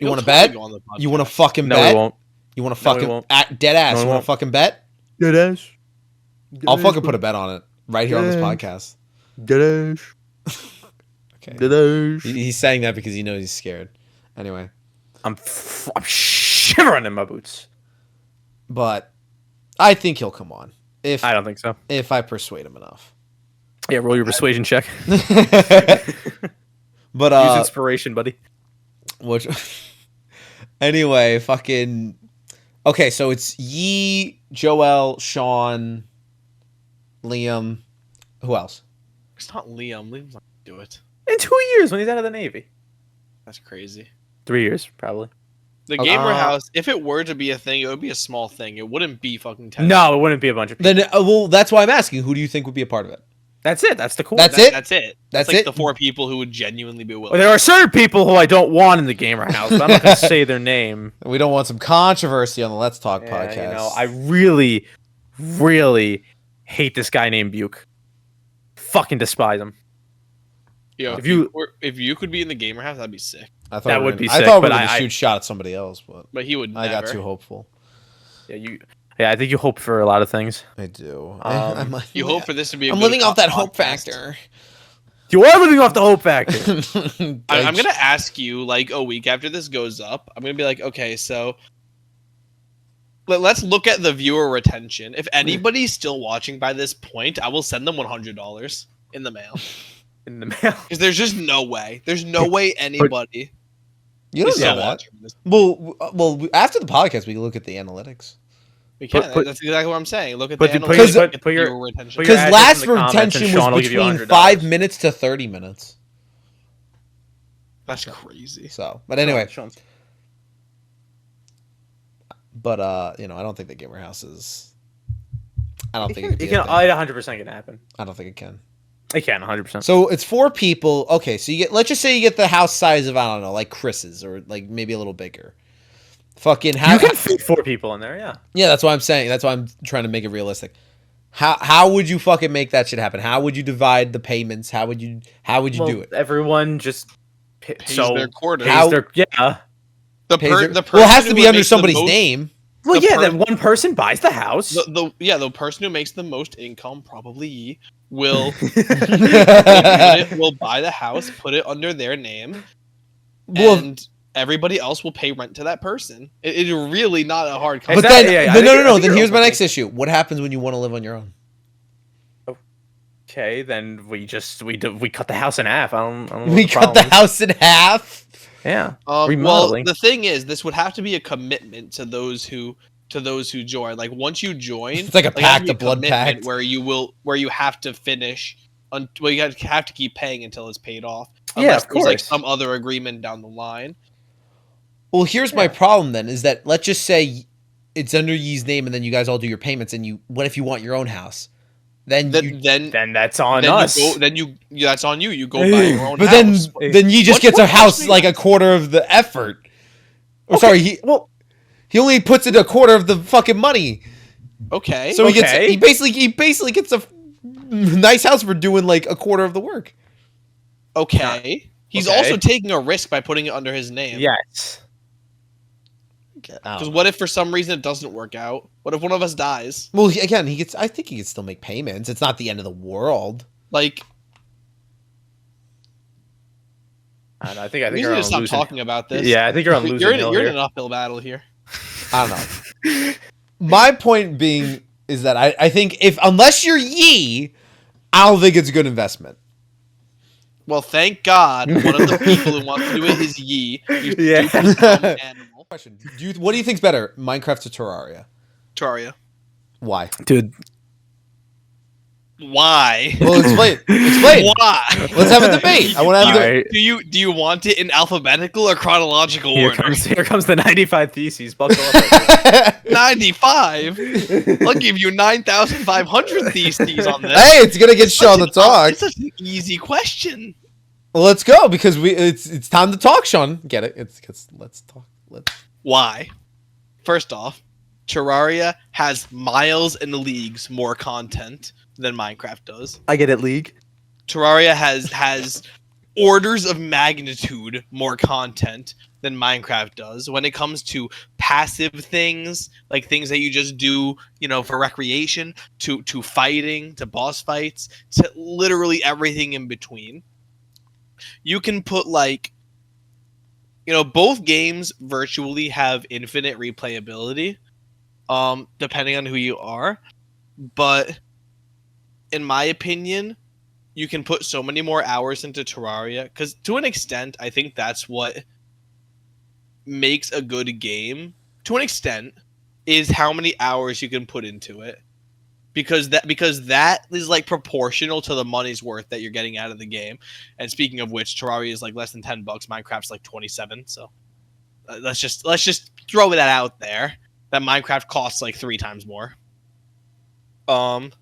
You He'll want to totally bet? go on the podcast. You want to fucking No, bet? he won't. You want to No, he fucking won't. dead ass? No, he You want won't. to fucking bet? Deadass. I'll fucking put a bet on it right here on this podcast. Deadass. Okay. Deadass. He's saying that because he knows he's scared. Anyway, I'm shivering in my boots. but I think he'll come on if I don't think so. I persuade him enough. Yeah, roll your persuasion check. But Use inspiration, buddy. which anyway, fucking okay. So it's Yee, Joel, Sean, Liam. Who else? It's not Liam. Liam's not going to do it. In 2 years when he's out of the Navy. That's crazy. 3 years, probably. The gamer house, if it were to be a thing, it would be a small thing. It wouldn't be fucking 10. No, it wouldn't be a bunch of people. Then, well, that's why I'm asking. Who do you think would be a part of it? That's it. That's the core. That's it? That's it. That's like it? the 4 people who would genuinely be willing. Well, there are certain people who I don't want in the gamer house, but I'm not going to say their name. We don't want some controversy on the Let's Talk Yeah, podcast. you know, I really, really hate this guy named Buke. Fucking despise him. Yo, If if you could be in the gamer house, that'd be sick. I thought that we would were be gonna- sick, I thought we but were going to I- shoot shot at somebody else, but But he would I got never. too hopeful. Yeah, I think you hope for a lot of things. I do. You hope for this to be a I'm good living off that podcast. hope factor. You are living off the hope factor. I'm gonna ask you like a week after this goes up. I'm gonna be like, okay, so let's look at the viewer retention. If anybody's still watching by this point, I will send them $100 in the mail. In the mail. Because there's just no way. There's no way anybody You is don't know still that. watching this. Well, after the podcast, we can look at the analytics. We can't. Put- that's exactly what I'm saying. Look at Put the the- analytics, look at put your- viewer retention. put your Because address last in the comments and retention Sean will was give you between $100. 5 minutes to 30 minutes. That's crazy. So, but anyway, Sean. but I don't think the gamer house is. I don't think It it can, can. I 100% can happen. don't think it can. It can 100%. So it's 4 people. Okay, so you get. Let's just say you get the house size of, I don't know, like Chris's or like maybe a little bigger. Fucking how? You can fit 4 people in there, yeah. Yeah, that's what I'm saying. That's why I'm trying to make it realistic. How would you fucking make that shit happen? How would you divide the payments? How would you do it? Everyone just Pays their quarter. How- yeah. The Pays their- person well, it has to who be under makes the somebody's most- name. Well, The yeah, per- then one person buys the house. The person who makes the most income, probably ye, will will buy the house, put it under their name, Well, and everybody else will pay rent to that person. It's really not a hard. but concept. then, yeah, I but think no. you're- I think Then you're here's my overthinking. next issue. What happens when you want to live on your own? Okay, then we cut the house in half. I don't know. We what cut the problem is. house in half. Yeah. Well, remodeling. the thing is, this would have to be a commitment to those who join. Like once you join, It's like a it has to pact, be a blood commitment pact. where you have to finish. You have to keep paying until it's paid off. Yeah, Unless of there's like course. some other agreement down the line. Well, here's my Yeah. problem then: is that let's just say it's under ye's name, and then you guys all do your payments, and you. What if you want your own house? Then you. Then that's on then us. that's on you. You go buy your own But house. then you just What- gets what a house actually- like a quarter of the effort. Oh, Okay, sorry, he only puts in a quarter of the fucking money. Okay. So Okay. he basically gets a nice house for doing like a quarter of the work. Okay. He's Okay. also taking a risk by putting it under his name. Yes. Because what if for some reason it doesn't work out? What if one of us dies? Well, again, he gets. I think he can still make payments. It's not the end of the world. Like, I don't know, I think we need you're to on stop losing. talking about this. Yeah, I think you're on losing. You're in hill here. an uphill battle here. I don't know. My point being is that I think unless you're Yee, I don't think it's a good investment. Well, thank God one of the people who wants to do it is Yi. You Yeah. stupid dumb animal. Question: what do you think's better, Minecraft or Terraria? Terraria. Why? Dude, Why? Well, explain. Explain. Why? Let's have a debate. I want to have a Alright. Do you want it in alphabetical or chronological here order? comes the 95 theses. Buckle up. 95. I'll give you 9,500 theses on this. Hey, it's gonna get Sean to talk. It's such an easy question. Well, let's go because it's time to talk, Sean. Get it? Let's talk. Why? First off, Terraria has miles and leagues more content than Minecraft does. I get it, League. Terraria has orders of magnitude more content than Minecraft does when it comes to passive things, like things that you just do, for recreation, to fighting, to boss fights, to literally everything in between. You can put both games virtually have infinite replayability, depending on who you are, but in my opinion, you can put so many more hours into Terraria, because to an extent, I think that's what makes a good game, to an extent, is how many hours you can put into it. because that is like proportional to the money's worth that you're getting out of the game. And speaking of which, Terraria is like less than $10. Minecraft's like 27. So let's just throw that out there. That Minecraft costs like 3 times more. That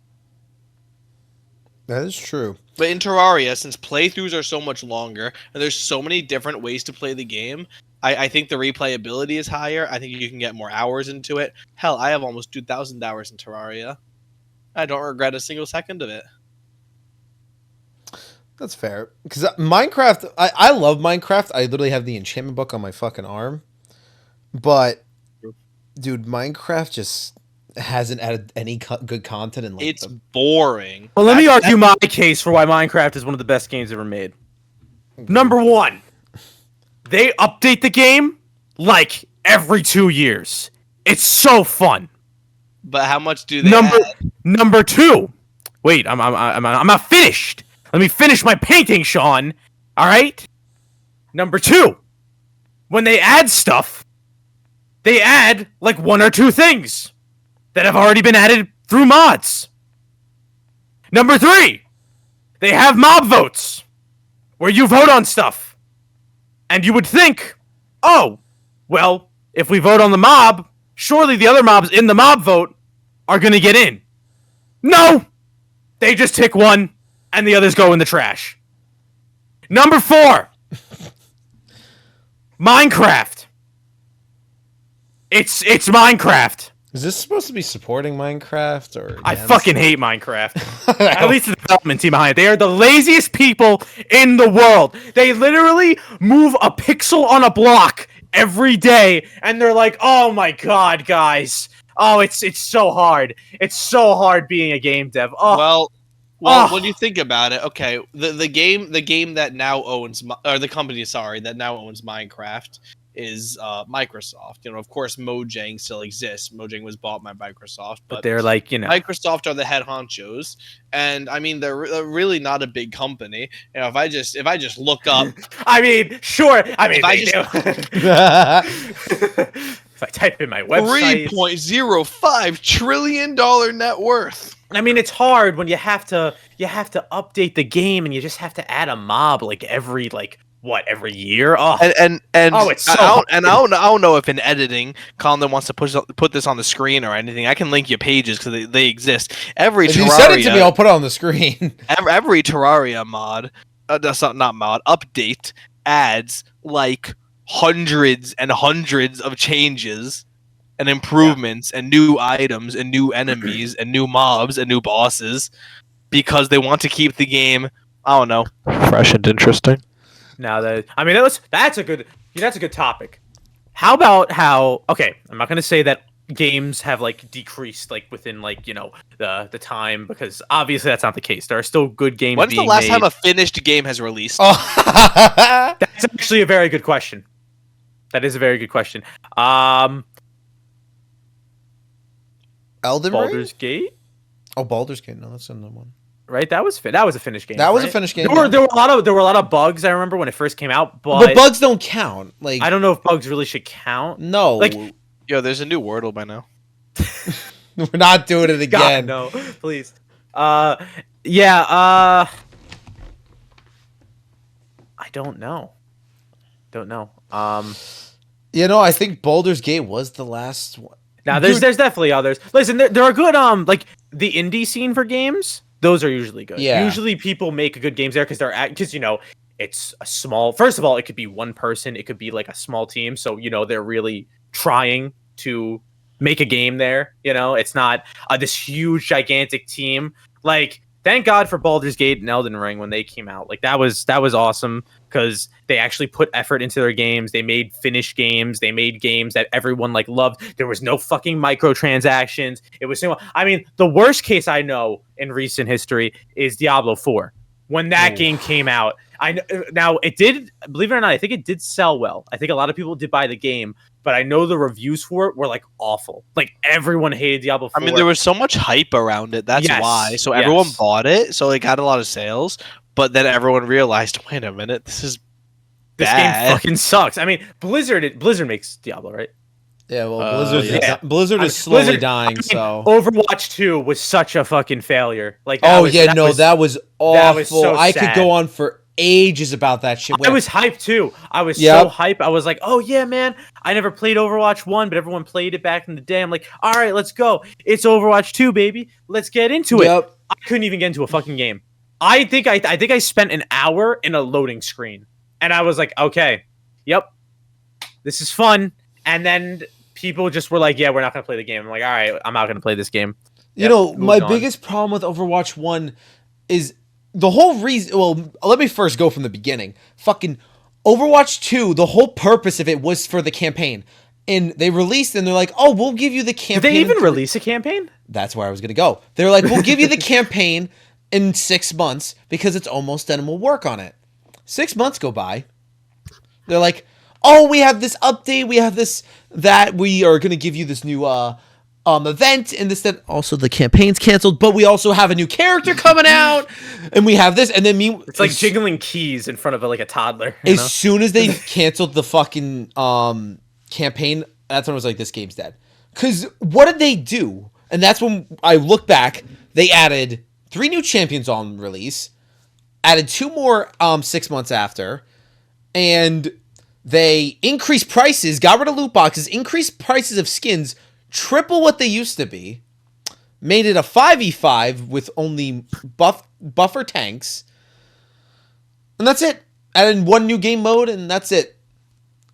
is true. But in Terraria, since playthroughs are so much longer and there's so many different ways to play the game, I think the replayability is higher. I think you can get more hours into it. Hell, I have almost 2,000 hours in Terraria. I don't regret a single second of it. That's fair. Because Minecraft, I love Minecraft. I literally have the enchantment book on my fucking arm. But, dude, Minecraft just hasn't added any good content in like It's boring. Well, let me argue my case for why Minecraft is one of the best games ever made. Number one, they update the game like every 2 years. It's so fun. But how much do they add? Number two. Wait, I'm not finished. Let me finish my painting, Sean. All right? Number two. When they add stuff, they add like 1 or 2 things that have already been added through mods. Number three. They have mob votes where you vote on stuff. And you would think, oh, well, if we vote on the mob, surely the other mobs in the mob vote are going to get in. No! They just tick one, and the others go in the trash. Number 4. Minecraft. It's Minecraft. Is this supposed to be supporting Minecraft or? I fucking hate Minecraft. At least the development team behind it. They are the laziest people in the world. They literally move a pixel on a block every day, and they're like, "Oh my god, guys! Oh, it's so hard. It's so hard being a game dev." Oh. Well, when you think about it, okay, the game that now owns the company, that now owns Minecraft is Microsoft. You know, of course, Mojang still exists. Mojang was bought by Microsoft, but they're like, you know, Microsoft are the head honchos, and I mean they're really not a big company. You know, if I just look up, I mean, sure, I mean, if I type in my website, $3.05 trillion net worth. I mean, it's hard when you have to update the game and you just have to add a mob like every year? Oh, and it's so I don't know if in editing Colin wants to put this on the screen or anything. I can link you pages because they exist. If you send it to me, I'll put it on the screen. every Terraria mod, update adds like hundreds and hundreds of changes and improvements and new items and new enemies and new mobs and new bosses because they want to keep the game, I don't know, fresh and interesting. Now that's a good topic. How about okay, I'm not gonna say that games have like decreased like within like, you know, the time, because obviously that's not the case. There are still good games. When's the last time a finished game has released? Oh. That's actually a very good question. That is a very good question. Elden Baldur's Ring? Gate? Oh, Baldur's Gate. No, that's another one. Right, that was a finished game. That was right? a finished game. There were a lot of bugs. I remember when it first came out, but bugs don't count. Like, I don't know if bugs really should count. No, like, yo, there's a new Wordle by now. We're not doing it again. God, no, please. Yeah. I don't know. You know, I think Baldur's Gate was the last one. Now, there's definitely others. Listen, there are good like the indie scene for games. Those are usually good. Yeah. Usually people make good games there because you know, it's a small. First of all, it could be one person. It could be like a small team. So you know, they're really trying to make a game there. You know, it's not this huge gigantic team. Like, thank God for Baldur's Gate and Elden Ring when they came out. Like that was awesome because they actually put effort into their games. They made finished games. They made games that everyone like loved. There was no fucking microtransactions. It was simple. I mean, the worst case I know in recent history is Diablo 4. When that game came out, now it did, believe it or not, I think it did sell well. I think a lot of people did buy the game, but I know the reviews for it were like awful. Like everyone hated Diablo 4. I mean, there was so much hype around it. That's why. So everyone bought it. So it got a lot of sales. But then everyone realized, wait a minute, this game fucking sucks. I mean, Blizzard makes Diablo, right? Yeah, well, yeah. Blizzard I is mean, slowly Blizzard- dying. I mean, So, Overwatch 2 was such a fucking failure. Like, that was awful. that was so I could sad. go on for ages about that shit. I was hyped too. I was Yep. so hyped. I was like, oh yeah, man. I never played Overwatch 1, but everyone played it back in the day. I'm like, all right, let's go. It's Overwatch 2, baby. Let's get into it. Yep. I couldn't even get into a fucking game. I think I spent an hour in a loading screen. And I was like, okay, yep. This is fun. And then people just were like, yeah, we're not gonna play the game. I'm like, all right, I'm not gonna play this game. You know, my biggest problem with Overwatch 1 is the whole reason. Well, let me first go from the beginning. Fucking Overwatch 2, the whole purpose of it was for the campaign. And they released and they're like, oh, we'll give you the campaign. Did they even release a campaign? That's where I was going to go. They're like, we'll give you the campaign in 6 months because it's almost done and we'll work on it. 6 months go by. They're like, oh, we have this update. We have this, that we are going to give you this new event and this, that. Also, the campaign's canceled, but we also have a new character coming out and we have this. And then It's like jiggling keys in front of like a toddler. As soon as they canceled the fucking campaign, that's when I was like, this game's dead. Because what did they do? And that's when I look back, they added 3 new champions on release, added 2 more 6 months after, and they increased prices, got rid of loot boxes, increased prices of skins, triple what they used to be, made it a 5v5 with only buffer tanks, and that's it. Added 1 new game mode, and that's it.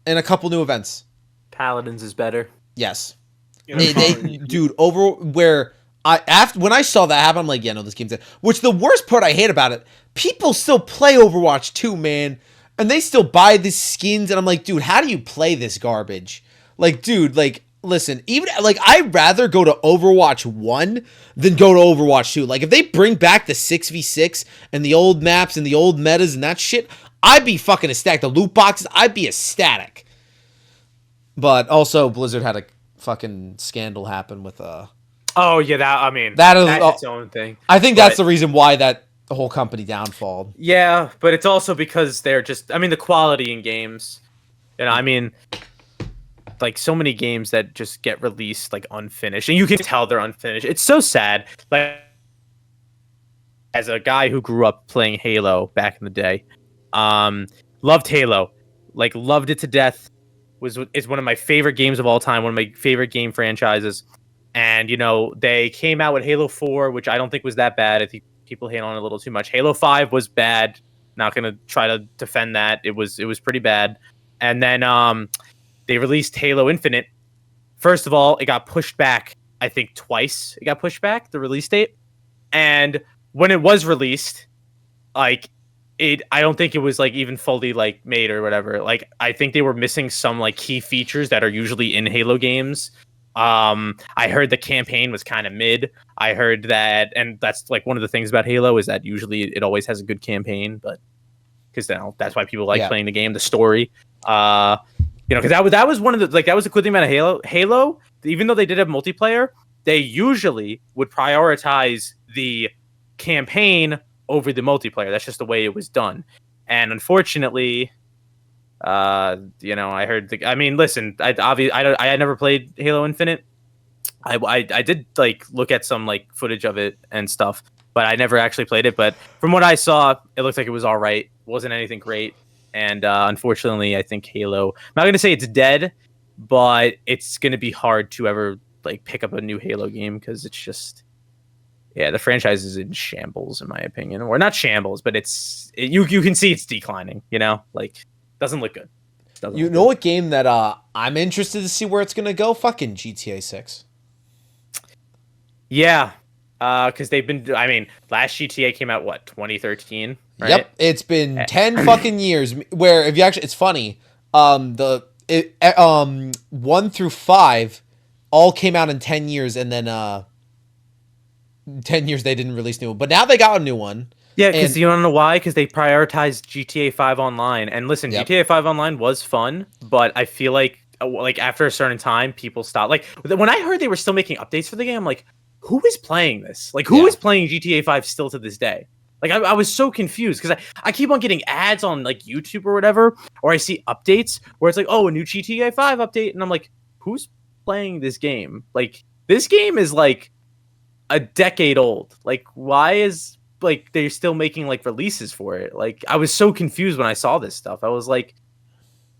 And a couple new events. Paladins is better. Yes. You know, Dude, over where when I saw that happen, I'm like, yeah, no, this game's dead. Which the worst part I hate about it, people still play Overwatch 2, man. And they still buy these skins, and I'm like, dude, how do you play this garbage? Like, dude, like, listen, even, like, I'd rather go to Overwatch 1 than go to Overwatch 2. Like, if they bring back the 6v6 and the old maps and the old metas and that shit, I'd be fucking ecstatic. The loot boxes, I'd be ecstatic. But also, Blizzard had a fucking scandal happen with, Oh, yeah, that's its own thing. I think that's the reason why the whole company downfalled. Yeah, but it's also because they're just, the quality in games, like so many games that just get released like unfinished, and you can tell they're unfinished. It's so sad. Like, as a guy who grew up playing Halo back in the day, loved Halo, like loved it to death. Is one of my favorite games of all time, one of my favorite game franchises. And they came out with Halo 4, which I don't think was that bad. I think people hate on it a little too much. Halo 5 was bad. Not gonna try to defend that. It was pretty bad. And then they released Halo Infinite. First of all, it got pushed back, I think twice. It got pushed back, the release date. And when it was released, like, I don't think it was like even fully like made or whatever. Like, I think they were missing some like key features that are usually in Halo games. I heard the campaign was kind of mid. I heard that, and that's like one of the things about Halo is that usually it always has a good campaign, but because that's why people like playing the game, the story. Because that was one of the that was the cool thing about Halo. Halo, even though they did have multiplayer, they usually would prioritize the campaign over the multiplayer. That's just the way it was done. And unfortunately, I heard listen, I never played Halo Infinite. I did like look at some like footage of it and stuff, but I never actually played it. But from what I saw, it looked like it was all right. Wasn't anything great. And unfortunately, I think Halo, I'm not going to say it's dead, but it's going to be hard to ever like pick up a new Halo game because it's just, the franchise is in shambles, in my opinion. Or not shambles, but you can see it's declining, like doesn't look good. What game that I'm interested to see where it's going to go? Fucking GTA 6. Yeah. Because they've been, last GTA came out, 2013? Right? Yep, it's been 10 fucking years. Where if you actually, it's funny. 1 through 5 all came out in 10 years, and then 10 years they didn't release new one. But now they got a new one. Yeah, because you don't know why? Because they prioritized GTA 5 Online. And listen, GTA 5 Online was fun, but I feel like after a certain time, people stopped. Like, when I heard they were still making updates for the game, I'm like, who is playing this? Like, who is playing GTA 5 still to this day? Like, I was so confused because I keep on getting ads on like YouTube or whatever, or I see updates where it's like, oh, a new GTA 5 update, and I'm like, who's playing this game? Like, this game is like a decade old. Like, why is like they're still making like releases for it? Like, I was so confused when I saw this stuff. I was like,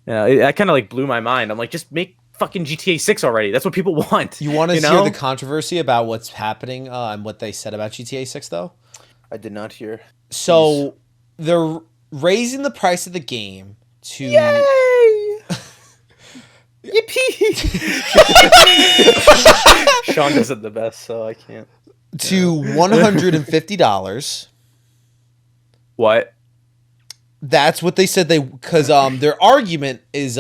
that kind of like blew my mind. I'm like, just make fucking GTA 6 already. That's what people want. You want to know? hear the controversy about what's happening and what they said about GTA 6 though? I did not hear. So they're raising the price of the game to Yay! Yippee! Sean does it the best, so I can't. to $150. What? That's what they said because their argument is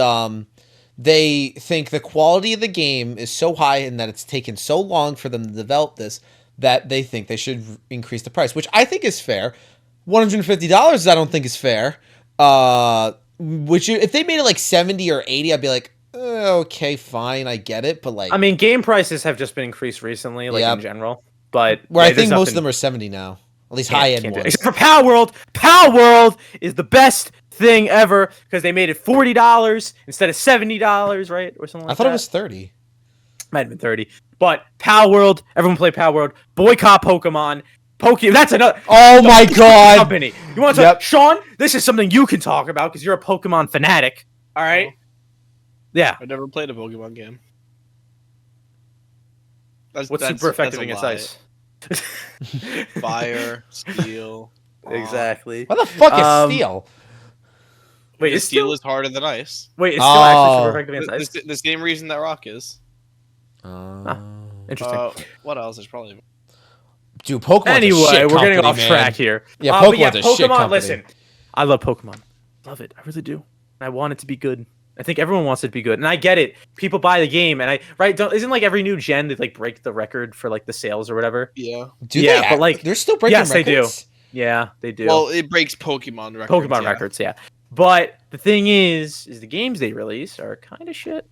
they think the quality of the game is so high and that it's taken so long for them to develop this that they think they should increase the price, which I think is fair. $150 I don't think is fair. Which if they made it like 70 or 80, I'd be like, okay, fine, I get it, but like, I mean, game prices have just been increased recently, like in general. But where I think most of them are 70 now, at least high end ones. Except for Power World. Power World is the best thing ever because they made it $40 instead of $70, right, or something like that. I thought it was 30. Might have been 30. But Power World, everyone play Power World. Boycott Pokemon. That's another. Oh my god! Company. You want to talk, Sean? This is something you can talk about because you're a Pokemon fanatic. All right. Yeah. I never played a Pokemon game. What's super effective against ice? Fire, steel. Exactly. What the fuck is steel? Wait, is steel is harder than ice. Wait, it's still actually super effective against ice? The same reason that rock is. Interesting. What else? There's probably. Dude, Pokemon. Anyway, we're getting off track here. Yeah, Pokemon's a shit company. Listen, I love Pokemon. Love it. I really do. I want it to be good. I think everyone wants it to be good, and I get it. People buy the game, and isn't like every new gen they like break the record for like the sales or whatever? Yeah. But like they're still breaking records. Yes, they do. Yeah, they do. Well, it breaks Pokemon records. Pokemon records, yeah. But the thing is the games they release are kind of shit.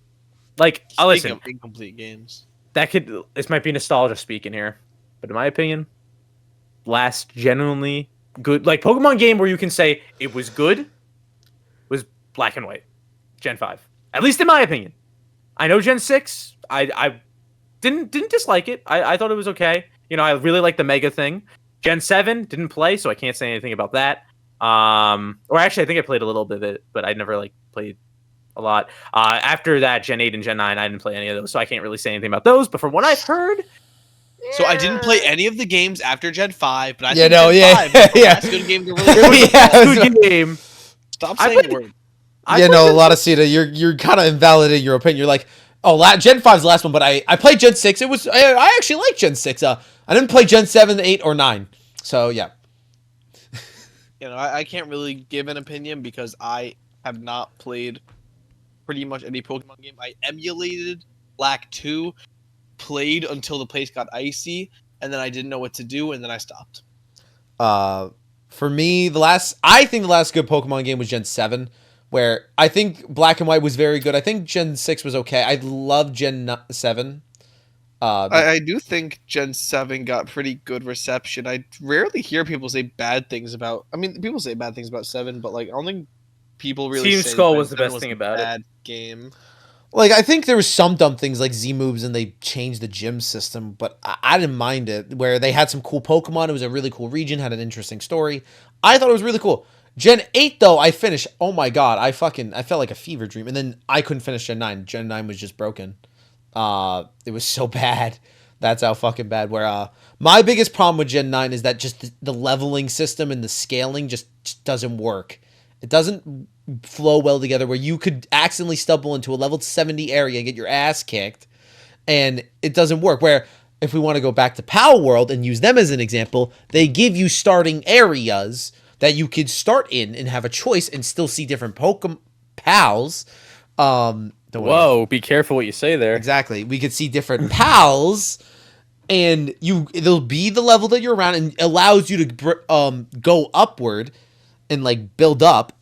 Like, listen, of incomplete games. This might be nostalgia speaking here, but in my opinion, last genuinely good like Pokemon game where you can say it was good was Black and White. Gen 5. At least in my opinion. I know Gen 6, I didn't dislike it. I thought it was okay. You know, I really like the Mega thing. Gen 7 didn't play, so I can't say anything about that. Or actually I think I played a little bit of it, but I never like played a lot. After that, Gen 8 and Gen 9, I didn't play any of those, so I can't really say anything about those. But from what I've heard, so I didn't play any of the games after Gen 5, but I think Gen 5 was the last good game to really good game. Stop saying the word. A lot of Cena, you're kind of invalidating your opinion. You're like, Gen 5's the last one, but I played Gen 6. I actually like Gen 6. I didn't play Gen 7, 8, or 9. So, yeah. You know, I can't really give an opinion because I have not played pretty much any Pokemon game. I emulated Black 2, played until the place got icy, and then I didn't know what to do, and then I stopped. For me, I think the last good Pokemon game was Gen 7. Where I think Black and White was very good. I think Gen 6 was okay. I love Gen 7. I do think Gen 7 got pretty good reception. I rarely hear people say bad things about... I mean, people say bad things about 7, but like I don't think people really Team say Skull was the best thing about bad game. Like, I think there was some dumb things like Z-moves and they changed the gym system, but I didn't mind it. Where they had some cool Pokemon. It was a really cool region, had an interesting story. I thought it was really cool. Gen 8, though, I finished. Oh my god, I felt like a fever dream. And then I couldn't finish Gen 9. Gen 9 was just broken. It was so bad. That's how fucking bad. Where my biggest problem with Gen 9 is that just the leveling system and the scaling just doesn't work. It doesn't flow well together where you could accidentally stumble into a level 70 area and get your ass kicked. And it doesn't work. Where if we want to go back to Power World and use them as an example, they give you starting areas that you could start in and have a choice and still see different pals. Whoa, be careful what you say there. Exactly. We could see different pals, and it'll be the level that you're around and allows you to go upward and like build up.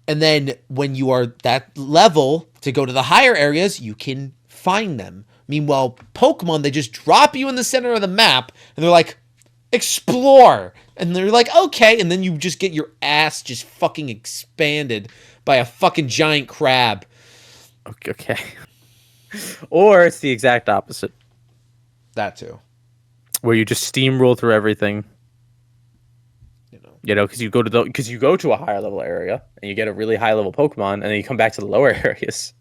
And then when you are that level to go to the higher areas, you can find them. Meanwhile, Pokemon, they just drop you in the center of the map and they're like, explore. And they're like, okay. And then you just get your ass just fucking expanded by a fucking giant crab. Okay. Or it's the exact opposite, That too. where you just steamroll through everything. You know. Because you go to a higher level area and you get a really high level Pokemon, and then you come back to the lower areas,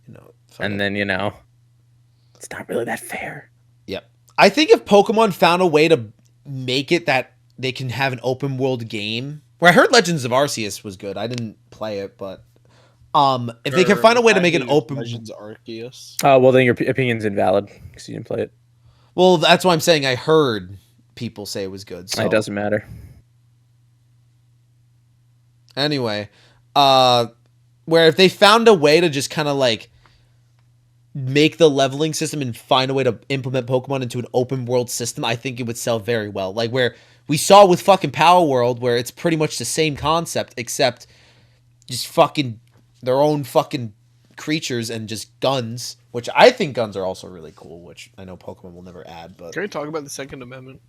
Fucking- and then it's not really that fair. Yep. I think if Pokemon found a way to make it that they can have an open world game, where I heard Legends of Arceus was good. I didn't play it, but if they can find a way to make an open, Legends Arceus. Well, then your opinion's invalid because you didn't play it. well, that's why I'm saying I heard people say it was good. So It doesn't matter. anyway, where if they found a way to just kind of like make the leveling system and find a way to implement Pokemon into an open world system, I think it would sell very well. Like where we saw with fucking Power World, where it's pretty much the same concept, except just fucking their own fucking creatures and just guns, which I think guns are also really cool, which I know Pokemon will never add, but Can we talk about the Second Amendment?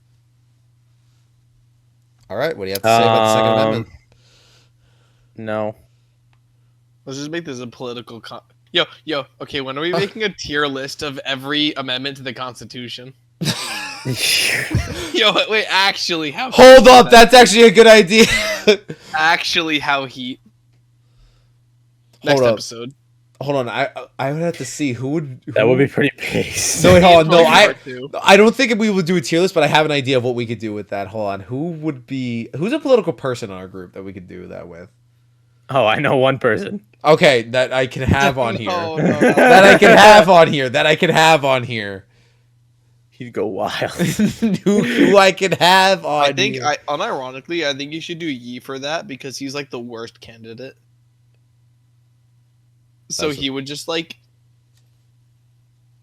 all right, what do you have to say about the Second Amendment? No. Let's just make this a political. Yo. Okay, when are we making a tier list of every amendment to the Constitution? Yo, wait. Actually, how? Hold up, that's actually a good idea. Actually how heat. Next Hold up. episode. Hold on, I would have to see who That would be pretty base. No, wait, hold on. No, Part two. I don't think we would do a tier list, but I have an idea of what we could do with that. Hold on. Who's a political person in our group that we could do that with? Oh, I know one person. Okay, that I can have on here. No. That I can have on here. He'd go wild. who I can have on I think, here. unironically, I think you should do Yi for that because he's like the worst candidate. So That's he would just like.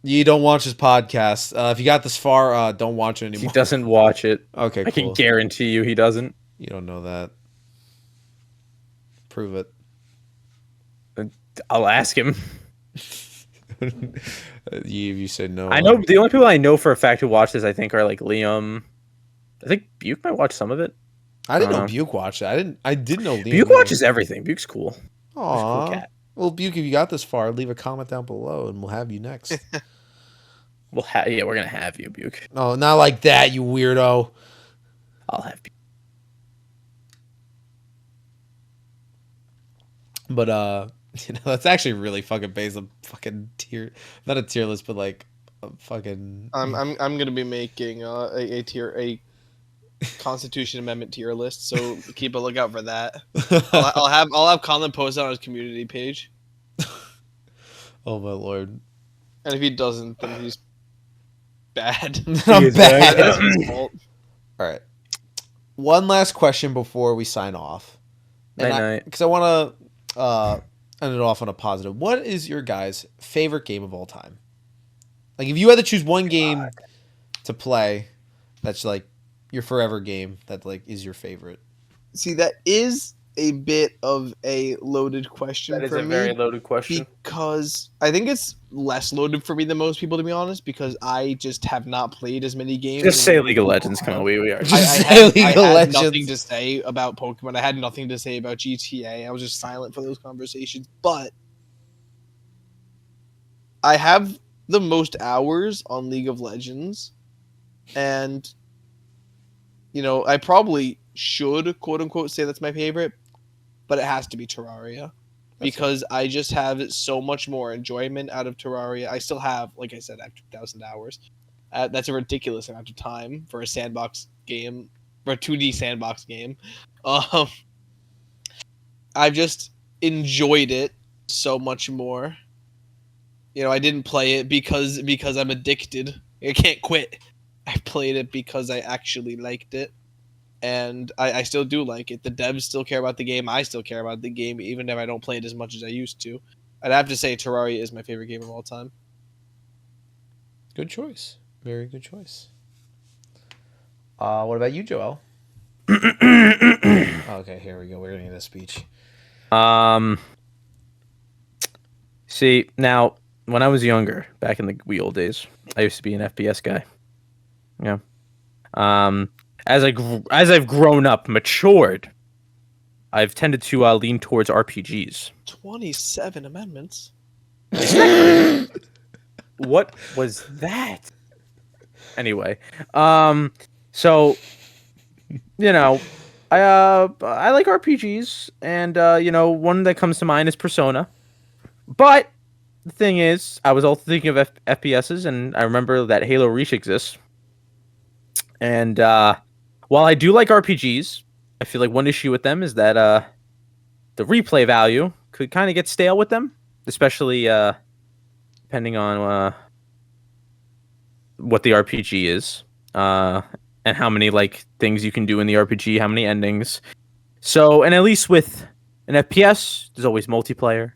You don't watch his podcast. If you got this far, don't watch it He anymore. doesn't watch it. Okay, I can cool. guarantee you he doesn't. You don't know that. Prove it. I'll ask him. You said no. I know the only people I know for a fact who watch this, I think, are like Liam. I think Buke might watch some of it. I didn't know Buke watched it. I didn't know Liam. Buke watches everything. Buke's cool. He's a Aw. cool cat. Well, Buke, if you got this far, leave a comment down below, and we'll have you next. Yeah, we're gonna have you, Buke. No, not like that, you weirdo. I'll have Buke. But that's actually really fucking based on fucking tier, not a tier list, but like a fucking. I'm gonna be making a Constitution Amendment tier list, so keep a lookout for that. I'll have Colin post it on his community page, Oh my lord. and if he doesn't, then he's bad. I'm is bad. It's his fault. All right. One last question before we sign off. Night. Because I want to end it off on a positive. What is your guys' favorite game of all time? Like, if you had to choose one game to play, that's like your forever game that like is your favorite. See, that is a bit of a loaded question That is for a me. very loaded question. Because I think it's less loaded for me than most people, to be honest, because I just have not played as many games. Just say League of Legends. Come on, we are. Just I say had, League I of had Legends. nothing to say about Pokemon. I had nothing to say about GTA. I was just silent for those conversations. But I have the most hours on League of Legends, and I probably should quote unquote say that's my favorite, but it has to be Terraria. Because I just have so much more enjoyment out of Terraria. I still have, like I said, I have 2,000 hours. That's a ridiculous amount of time for a sandbox game, for a 2D sandbox game. I've just enjoyed it so much more. I didn't play it because I'm addicted. I can't quit. I played it because I actually liked it. And I still do like it. The devs still care about the game. I still care about the game, even if I don't play it as much as I used to. I'd have to say Terraria is my favorite game of all time. Good choice. Very good choice. What about you, Joel? Okay, here we go. We're getting a speech. See, now when I was younger, back in the wee old days, I used to be an FPS guy. Yeah. As I've grown up, matured, I've tended to lean towards RPGs. 27 amendments. What was that? Anyway, so I like RPGs, and one that comes to mind is Persona. But the thing is, I was also thinking of FPSs, and I remember that Halo Reach exists. And while I do like RPGs, I feel like one issue with them is that the replay value could kind of get stale with them, especially depending on what the RPG is, and how many like things you can do in the RPG, how many endings. So, and at least with an FPS, there's always multiplayer.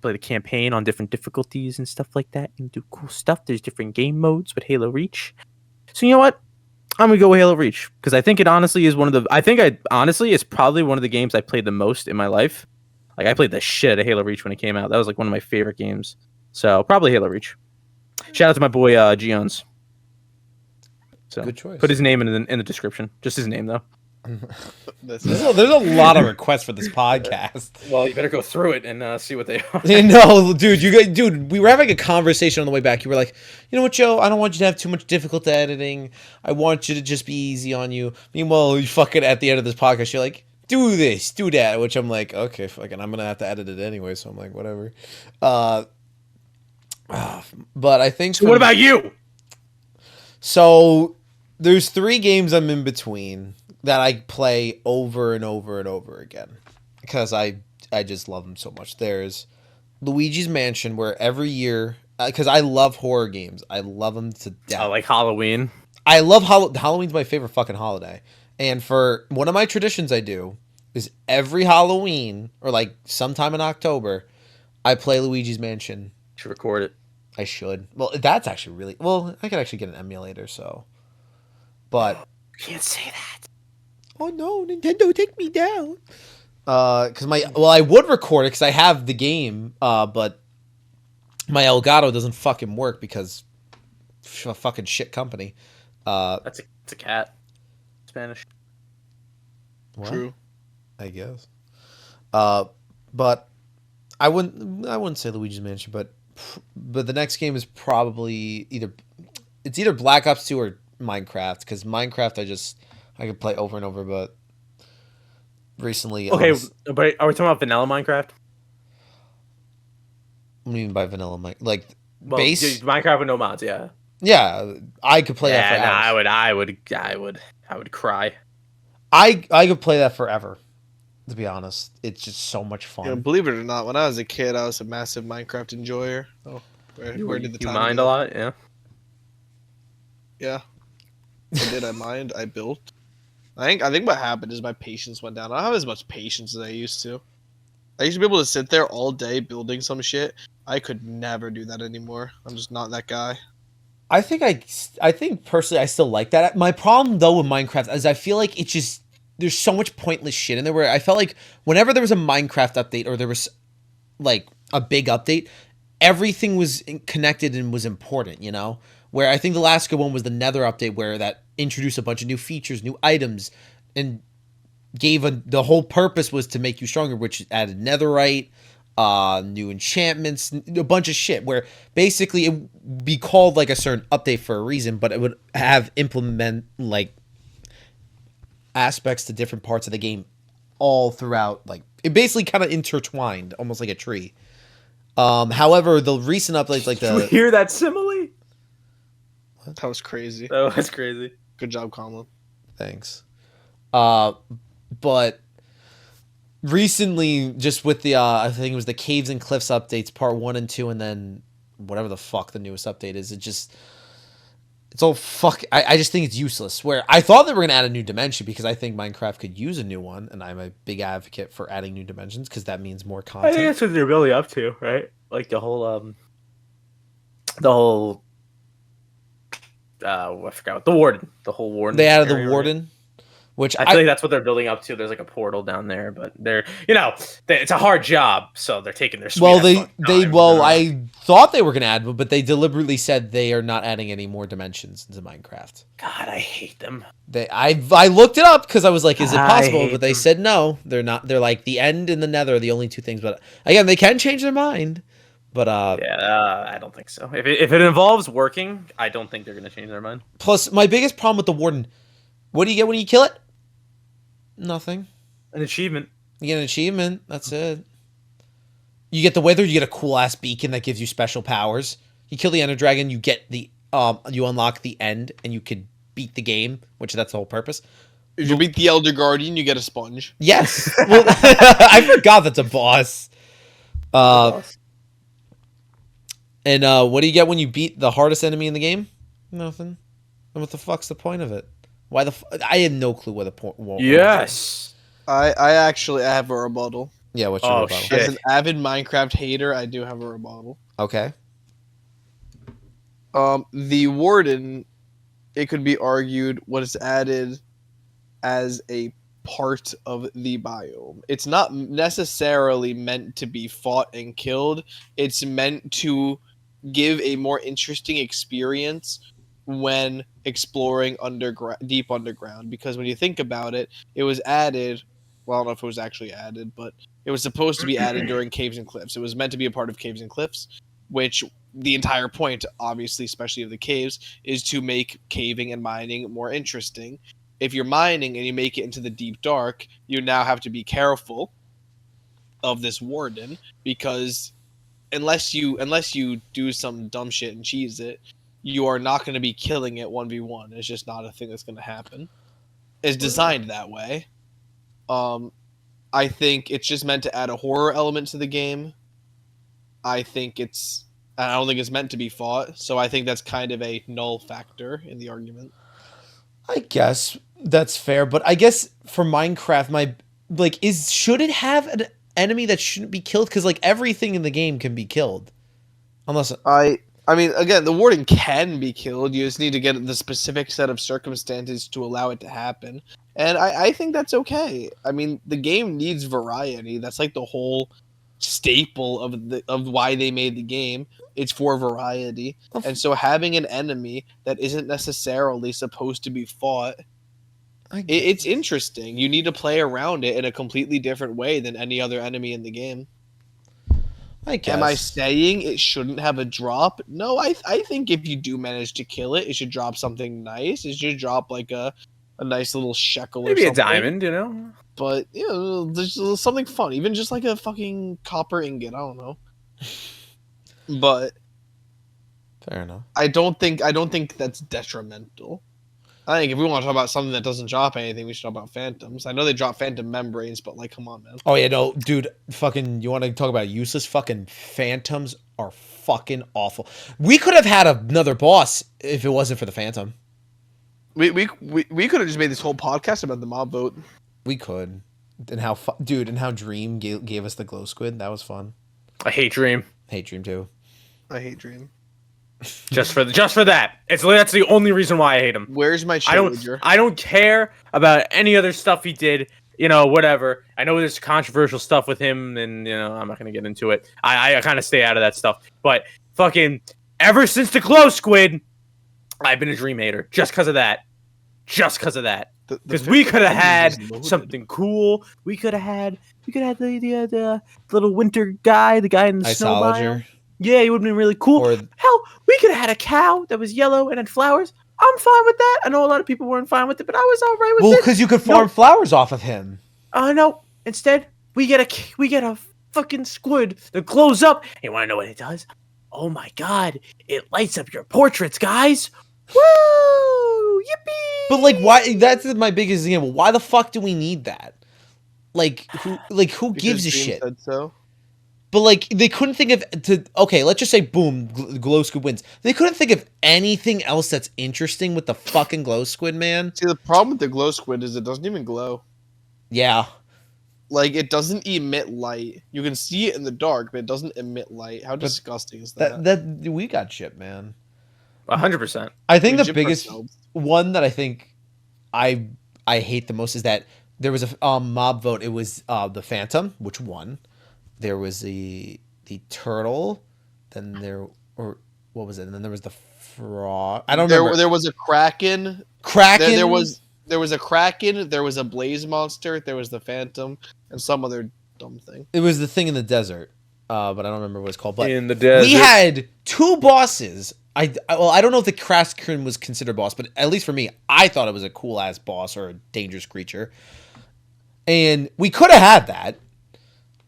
Play the campaign on different difficulties and stuff like that, and do cool stuff. There's different game modes with Halo Reach. So you know what? I'm gonna go with Halo Reach because I think it honestly is one of the. It's probably one of the games I played the most in my life. Like I played the shit out of Halo Reach when it came out. That was like one of my favorite games. So probably Halo Reach. Shout out to my boy Gions. So Good choice. put his name in the description. Just his name though. There's a lot of requests for this podcast. Well, you better go through it and see what they are. No, dude, we were having a conversation on the way back. You were like, you know what, Joe? I don't want you to have too much difficult editing. I want you to just be easy on you. Meanwhile, you fucking at the end of this podcast, you're like, do this, do that, which I'm like, okay, fucking, I'm gonna have to edit it anyway. So I'm like, whatever. But I think. So what about you? So there's 3 games I'm in between that I play over and over and over again because I just love them so much. There's Luigi's Mansion, where every year, because I love horror games, I love them to death. Oh, like Halloween. I love Halloween's my favorite fucking holiday, and for one of my traditions I do is every Halloween or like sometime in October, I play Luigi's Mansion. Should record it. I should. Well, that's actually really well. I could actually get an emulator, so. But You can't say that. oh no, Nintendo, take me down. Because I would record it because I have the game, but my Elgato doesn't fucking work because a fucking shit company. It's a cat. Spanish. What? True. I guess. But I wouldn't say Luigi's Mansion, but the next game is probably either Black Ops 2 or Minecraft, because Minecraft I could play over and over, but recently. Okay, but are we talking about vanilla Minecraft? What do you mean by vanilla Minecraft? Like Well, base? Minecraft with no mods, yeah. Yeah, I could play that for hours. I would cry. I could play that forever. To be honest, it's just so much fun. You know, believe it or not, when I was a kid, I was a massive Minecraft enjoyer. Oh, where did the You time mind go? a lot, yeah. Yeah, I did. I mined. I built. I think what happened is my patience went down. I don't have as much patience as I used to. I used to be able to sit there all day building some shit. I could never do that anymore. I'm just not that guy. I think personally I still like that. My problem though with Minecraft is I feel like it's just there's so much pointless shit in there where I felt like whenever there was a Minecraft update or there was like a big update, everything was connected and was important, you know? Where I think the last good one was the Nether update where that introduced a bunch of new features, new items, and the whole purpose was to make you stronger, which added netherite, new enchantments, a bunch of shit where basically it would be called like a certain update for a reason, but it would have implement like aspects to different parts of the game all throughout. Like it basically kind of intertwined, almost like a tree. However, the recent updates like Did you hear that simile? That was crazy. Oh, that's crazy. Good job, Colin. Thanks. But recently, just with the I think it was the Caves and Cliffs updates, part 1 and 2, and then whatever the fuck the newest update is, it's all fuck. I just think it's useless. Where I thought they were gonna add a new dimension because I think Minecraft could use a new one, and I'm a big advocate for adding new dimensions because that means more I content. think that's what they're really up to, right? Like the whole I forgot the warden, the whole warden. They added the area, warden, right? which I feel like that's what they're building up to. There's like a portal down there, but it's a hard job, so they're taking their sweet well, ass fucking time. I thought they were gonna add, but they deliberately said they are not adding any more dimensions into Minecraft. God, I hate them. I looked it up because I was like, is it I possible? hate But they them. said no, they're not. They're like the end and the nether are the only two things. But again, they can change their mind. But I don't think so. If it involves working, I don't think they're gonna change their mind. plus, my biggest problem with the warden, what do you get when you kill it? Nothing. An achievement. You get an achievement. That's it. You get the weather. You get a cool ass beacon that gives you special powers. You kill the Ender Dragon. You get the you unlock the end, and you could beat the game, which that's the whole purpose. If you beat the Elder Guardian, you get a sponge. Yes. Well, I forgot that's a boss. And what do you get when you beat the hardest enemy in the game? Nothing. And what the fuck's the point of it? Why the? I had no clue what the point. Yes. I actually have a rebuttal. Yeah. What's your Oh, rebuttal? shit. As an avid Minecraft hater, I do have a rebuttal. Okay. The Warden, it could be argued, was added as a part of the biome. It's not necessarily meant to be fought and killed. It's meant to give a more interesting experience when exploring deep underground. Because when you think about it, it was added. Well, I don't know if it was actually added, but it was supposed to be added during Caves and Cliffs. It was meant to be a part of Caves and Cliffs, which the entire point, obviously, especially of the caves, is to make caving and mining more interesting. If you're mining and you make it into the deep dark, you now have to be careful of this warden, because unless you do some dumb shit and cheese it, you are not going to be killing it 1v1. It's just not a thing that's going to happen. It's designed that way. I think it's just meant to add a horror element to the game. I don't think it's meant to be fought, so I think that's kind of a null factor in the argument. I guess that's fair, but I guess for Minecraft, should it have an enemy that shouldn't be killed? Because everything in the game can be killed, unless I mean, again, the warden can be killed. You just need to get the specific set of circumstances to allow it to happen, and I think that's okay. I mean, the game needs variety. That's like the whole staple of why they made the game. It's for variety, and so having an enemy that isn't necessarily supposed to be fought, it's interesting. You need to play around it in a completely different way than any other enemy in the game. I guess. Am I saying it shouldn't have a drop? No, I think if you do manage to kill it, it should drop something nice. It should drop like a nice little shekel Maybe or a something. diamond, you know? But there's something fun, even just like a fucking copper ingot. I don't know. But fair enough. I don't think that's detrimental. I think if we want to talk about something that doesn't drop anything, we should talk about phantoms. I know they drop phantom membranes, but come on, man. Oh yeah, no, dude, fucking, you want to talk about useless? Fucking phantoms are fucking awful. We could have had another boss if it wasn't for the phantom. We could have just made this whole podcast about the mob vote. We could. And how Dream gave us the glow squid. That was fun. I hate Dream. Hate Dream too. I hate Dream. Just for that. That's the only reason why I hate him. Where's my challenger? I don't care about any other stuff he did. Whatever. I know there's controversial stuff with him, and I'm not gonna get into it. I kind of stay out of that stuff. But fucking ever since the glow squid, I've been a Dream hater just because of that. Because we could have had something cool. We could have had the little winter guy, the guy in the snow biome. Yeah, he would have been really cool. Hell, we could have had a cow that was yellow and had flowers. I'm fine with that. I know a lot of people weren't fine with it, but I was all right with it. Well, because you could farm flowers off of him. No. Instead, we get a fucking squid that glows up. You want to know what it does? Oh my god! It lights up your portraits, guys. Woo! Yippee! But why? That's my biggest example. Why the fuck do we need that? Who gives a shit? Said so. But they couldn't think of okay, let's just say boom, glow squid wins. They couldn't think of anything else that's interesting with the fucking glow squid, man. See, the problem with the glow squid is it doesn't even glow. Yeah. It doesn't emit light. You can see it in the dark, but it doesn't emit light. How disgusting is that? That we got shit, man. 100%. I think the biggest one that I think I hate the most is that there was a mob vote. It was the Phantom, which won. There was the turtle, then what was it? And then there was the frog. I don't remember. There was a kraken. There was a kraken. There was a blaze monster. There was the phantom and some other dumb thing. It was the thing in the desert. but I don't remember what it's called. But In the desert. we had 2 bosses. I don't know if the Kraskrin was considered boss, but at least for me, I thought it was a cool ass boss or a dangerous creature. And we could have had that,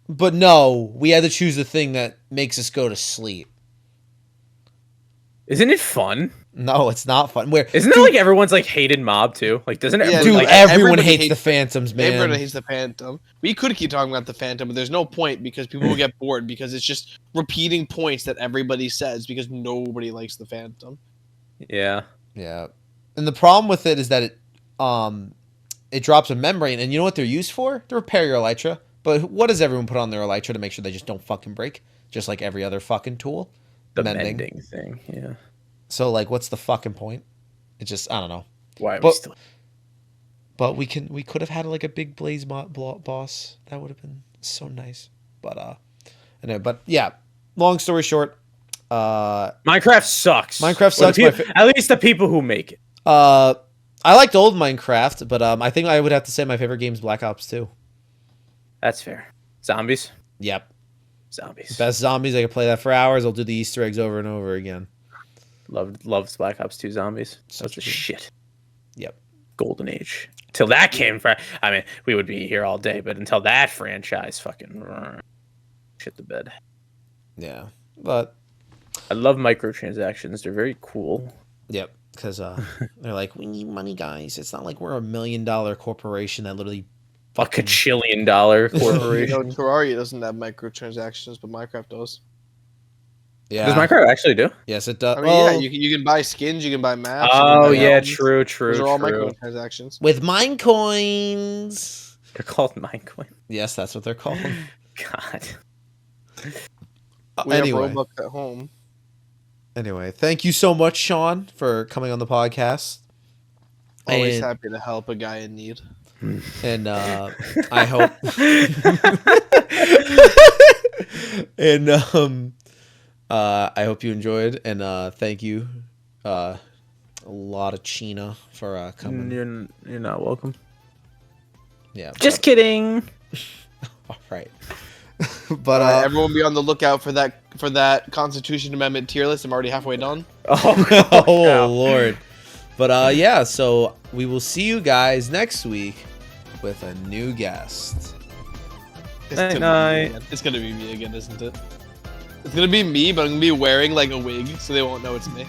but no, we had to choose the thing that makes us go to sleep. Isn't it fun? No, it's not fun. Isn't that like everyone's like hated mob too? Like doesn't it? Yeah, Dude, like, everyone everybody hates the hates- Phantoms, man. Everybody hates the Phantom. We could keep talking about the Phantom, but there's no point because people will get bored because it's just repeating points that everybody says because nobody likes the Phantom. Yeah. Yeah, and the problem with it is that it drops a membrane, and you know what they're used for? To repair your elytra. But what does everyone put on their elytra to make sure they just don't fucking break? Just like every other fucking tool. The mending thing. Yeah. So like, what's the fucking point? It just, I don't know. Why are we But- still? But we could have had like a big blaze boss. That would have been so nice. But anyway, but yeah. Long story short, Minecraft sucks. Minecraft Or the sucks. peop- at least the people who make it. I liked old Minecraft, but I think I would have to say my favorite game is Black Ops 2. That's fair. Zombies. Yep, Zombies. best zombies. I could play that for hours. I'll do the Easter eggs over and over again. Loved Black Ops 2 Zombies. That was the shit. Yep. Golden Age. Till that came for, I mean, we would be here all day, but until that franchise fucking shit the bed. Yeah, but I love microtransactions. They're very cool. yep, because they're like, we need money, guys. It's not like we're $1 million corporation that literally A $1 $1,000,000,000 corporation. Terraria doesn't have microtransactions, but Minecraft does. Yeah. Does Minecraft actually do? Yes, it does. I mean, yeah, you can buy skins, you can buy maps. you can Oh buy yeah, items. true. Those are all True. microtransactions. with mine coins. They're called Minecoin. Yes, that's what they're called. God. We Anyway. have Robux at home. Anyway, thank you so much, Sean, for coming on the podcast. Always And- happy to help a guy in need. And I hope. And I hope you enjoyed, and thank you, a lot of China for coming. You're not welcome. Yeah, Just kidding. all right. But Everyone be on the lookout for that Constitution Amendment tier list. I'm already halfway done. oh yeah. Lord. But yeah, so we will see you guys next week with a new guest. It's gonna be me again, isn't it? It's gonna be me, but I'm gonna be wearing like a wig, so they won't know it's me.